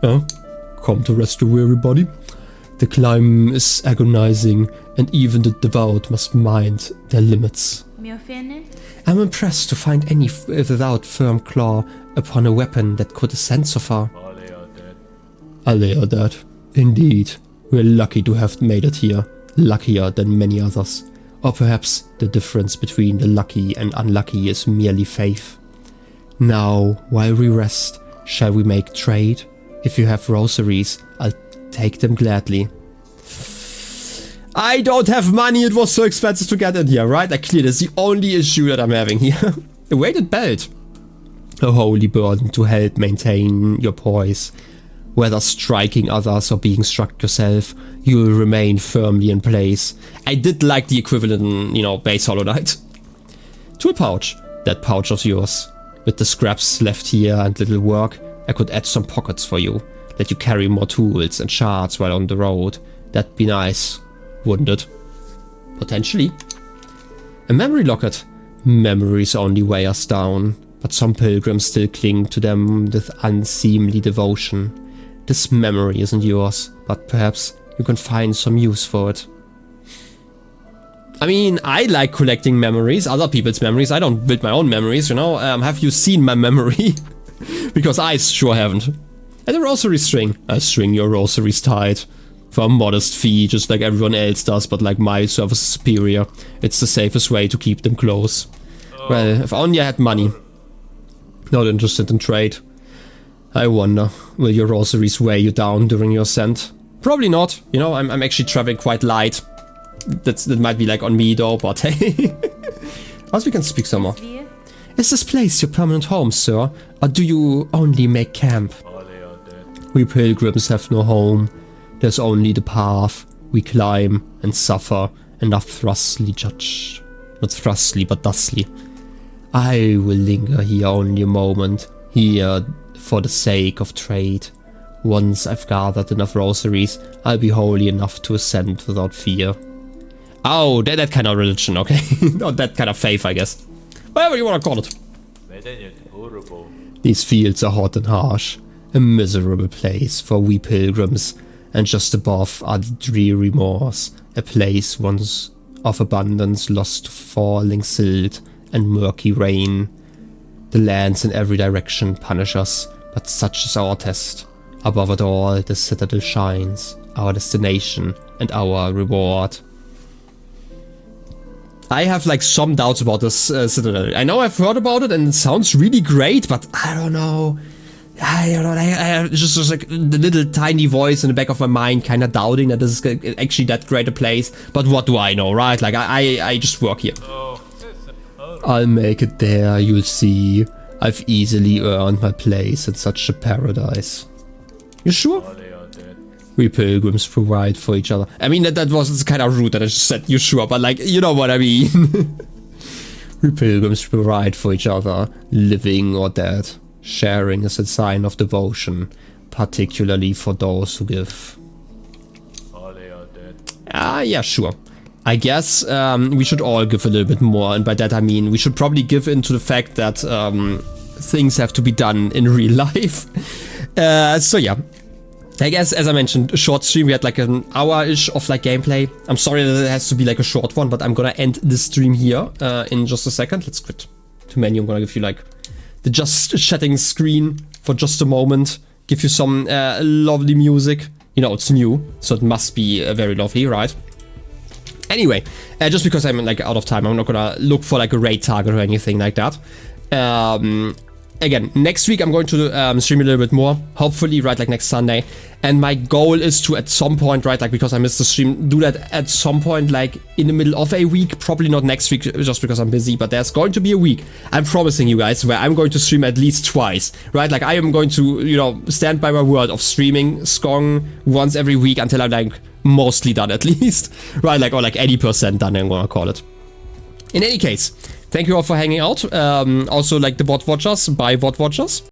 Come to rest your weary body. The climb is agonizing, and even the devout must mind their limits. I'm impressed to find any without firm claw upon a weapon that could ascend so far. They are dead. Indeed, we're lucky to have made it here. Luckier than many others. Or perhaps the difference between the lucky and unlucky is merely faith. Now, while we rest, shall we make trade? If you have rosaries, I'll take them gladly. I don't have money, it was so expensive to get in here, right? Like, clear, that's the only issue that I'm having here. A weighted belt. A holy burden to help maintain your poise. Whether striking others or being struck yourself, you will remain firmly in place. I did like the equivalent, you know, base Hollow Knight. Tool pouch. That pouch of yours. With the scraps left here and little work, I could add some pockets for you. Let you carry more tools and shards while on the road. That'd be nice, wouldn't it? Potentially. A memory locket. Memories only weigh us down, but some pilgrims still cling to them with unseemly devotion. This memory isn't yours, but perhaps you can find some use for it. I mean, I like collecting memories, other people's memories. I don't build my own memories, you know. Have you seen my memory? Because I sure haven't. And a rosary string. A string your rosaries tied. For a modest fee, just like everyone else does, but like my service is superior. It's the safest way to keep them close. Well, if only I had money. Not interested in trade. I wonder, will your rosaries weigh you down during your ascent? Probably not. You know, I'm actually traveling quite light. That might be like on me though, but hey. As we can speak some more. Is this place your permanent home, sir? Or do you only make camp? We pilgrims have no home. There's only the path. We climb and suffer and are thusly judged. Not thusly, but thusly. I will linger here only a moment. Here for the sake of trade. Once I've gathered enough rosaries, I'll be holy enough to ascend without fear. Oh, that kind of religion, okay. Not that kind of faith, I guess. Whatever you want to call it. These fields are hot and harsh. A miserable place for we pilgrims. And just above are the dreary moors. A place once of abundance lost to falling silt and murky rain. The lands in every direction punish us, but such is our test. Above it all, the citadel shines, our destination and our reward. I have like some doubts about this citadel. I know I've heard about it and it sounds really great, but I don't know. I don't know, I have just like the little tiny voice in the back of my mind kind of doubting that this is actually that great a place. But what do I know, right? Like I just work here. I'll make it there, you'll see. I've easily earned my place in such a paradise. You sure? We pilgrims provide for each other. I mean, that was kind of rude that I just said you sure, but like, you know what I mean. We pilgrims provide for each other, living or dead. Sharing is a sign of devotion, particularly for those who give. Yeah, sure. I guess we should all give a little bit more, and by that I mean we should probably give in to the fact that things have to be done in real life. So yeah, I guess as I mentioned, a short stream. We had like an hour-ish of like gameplay. I'm sorry that it has to be like a short one, but I'm gonna end this stream here in just a second. Let's quit to menu. I'm gonna give you like the just chatting screen for just a moment. Give you some lovely music. You know, it's new, so it must be very lovely, right? Anyway, just because I'm like out of time, I'm not gonna look for like a raid target or anything like that. Again, next week I'm going to stream a little bit more, hopefully, right, like next Sunday. And my goal is to at some point, right, like because I missed the stream, do that at some point, like in the middle of a week. Probably not next week, just because I'm busy, but there's going to be a week, I'm promising you guys, where I'm going to stream at least twice, right? Like I am going to, you know, stand by my word of streaming Skong once every week until I'm like mostly done at least, right? Like, or like 80% done, I'm gonna call it. In any case, thank you all for hanging out. Also like the VOD watchers, bye VOD watchers.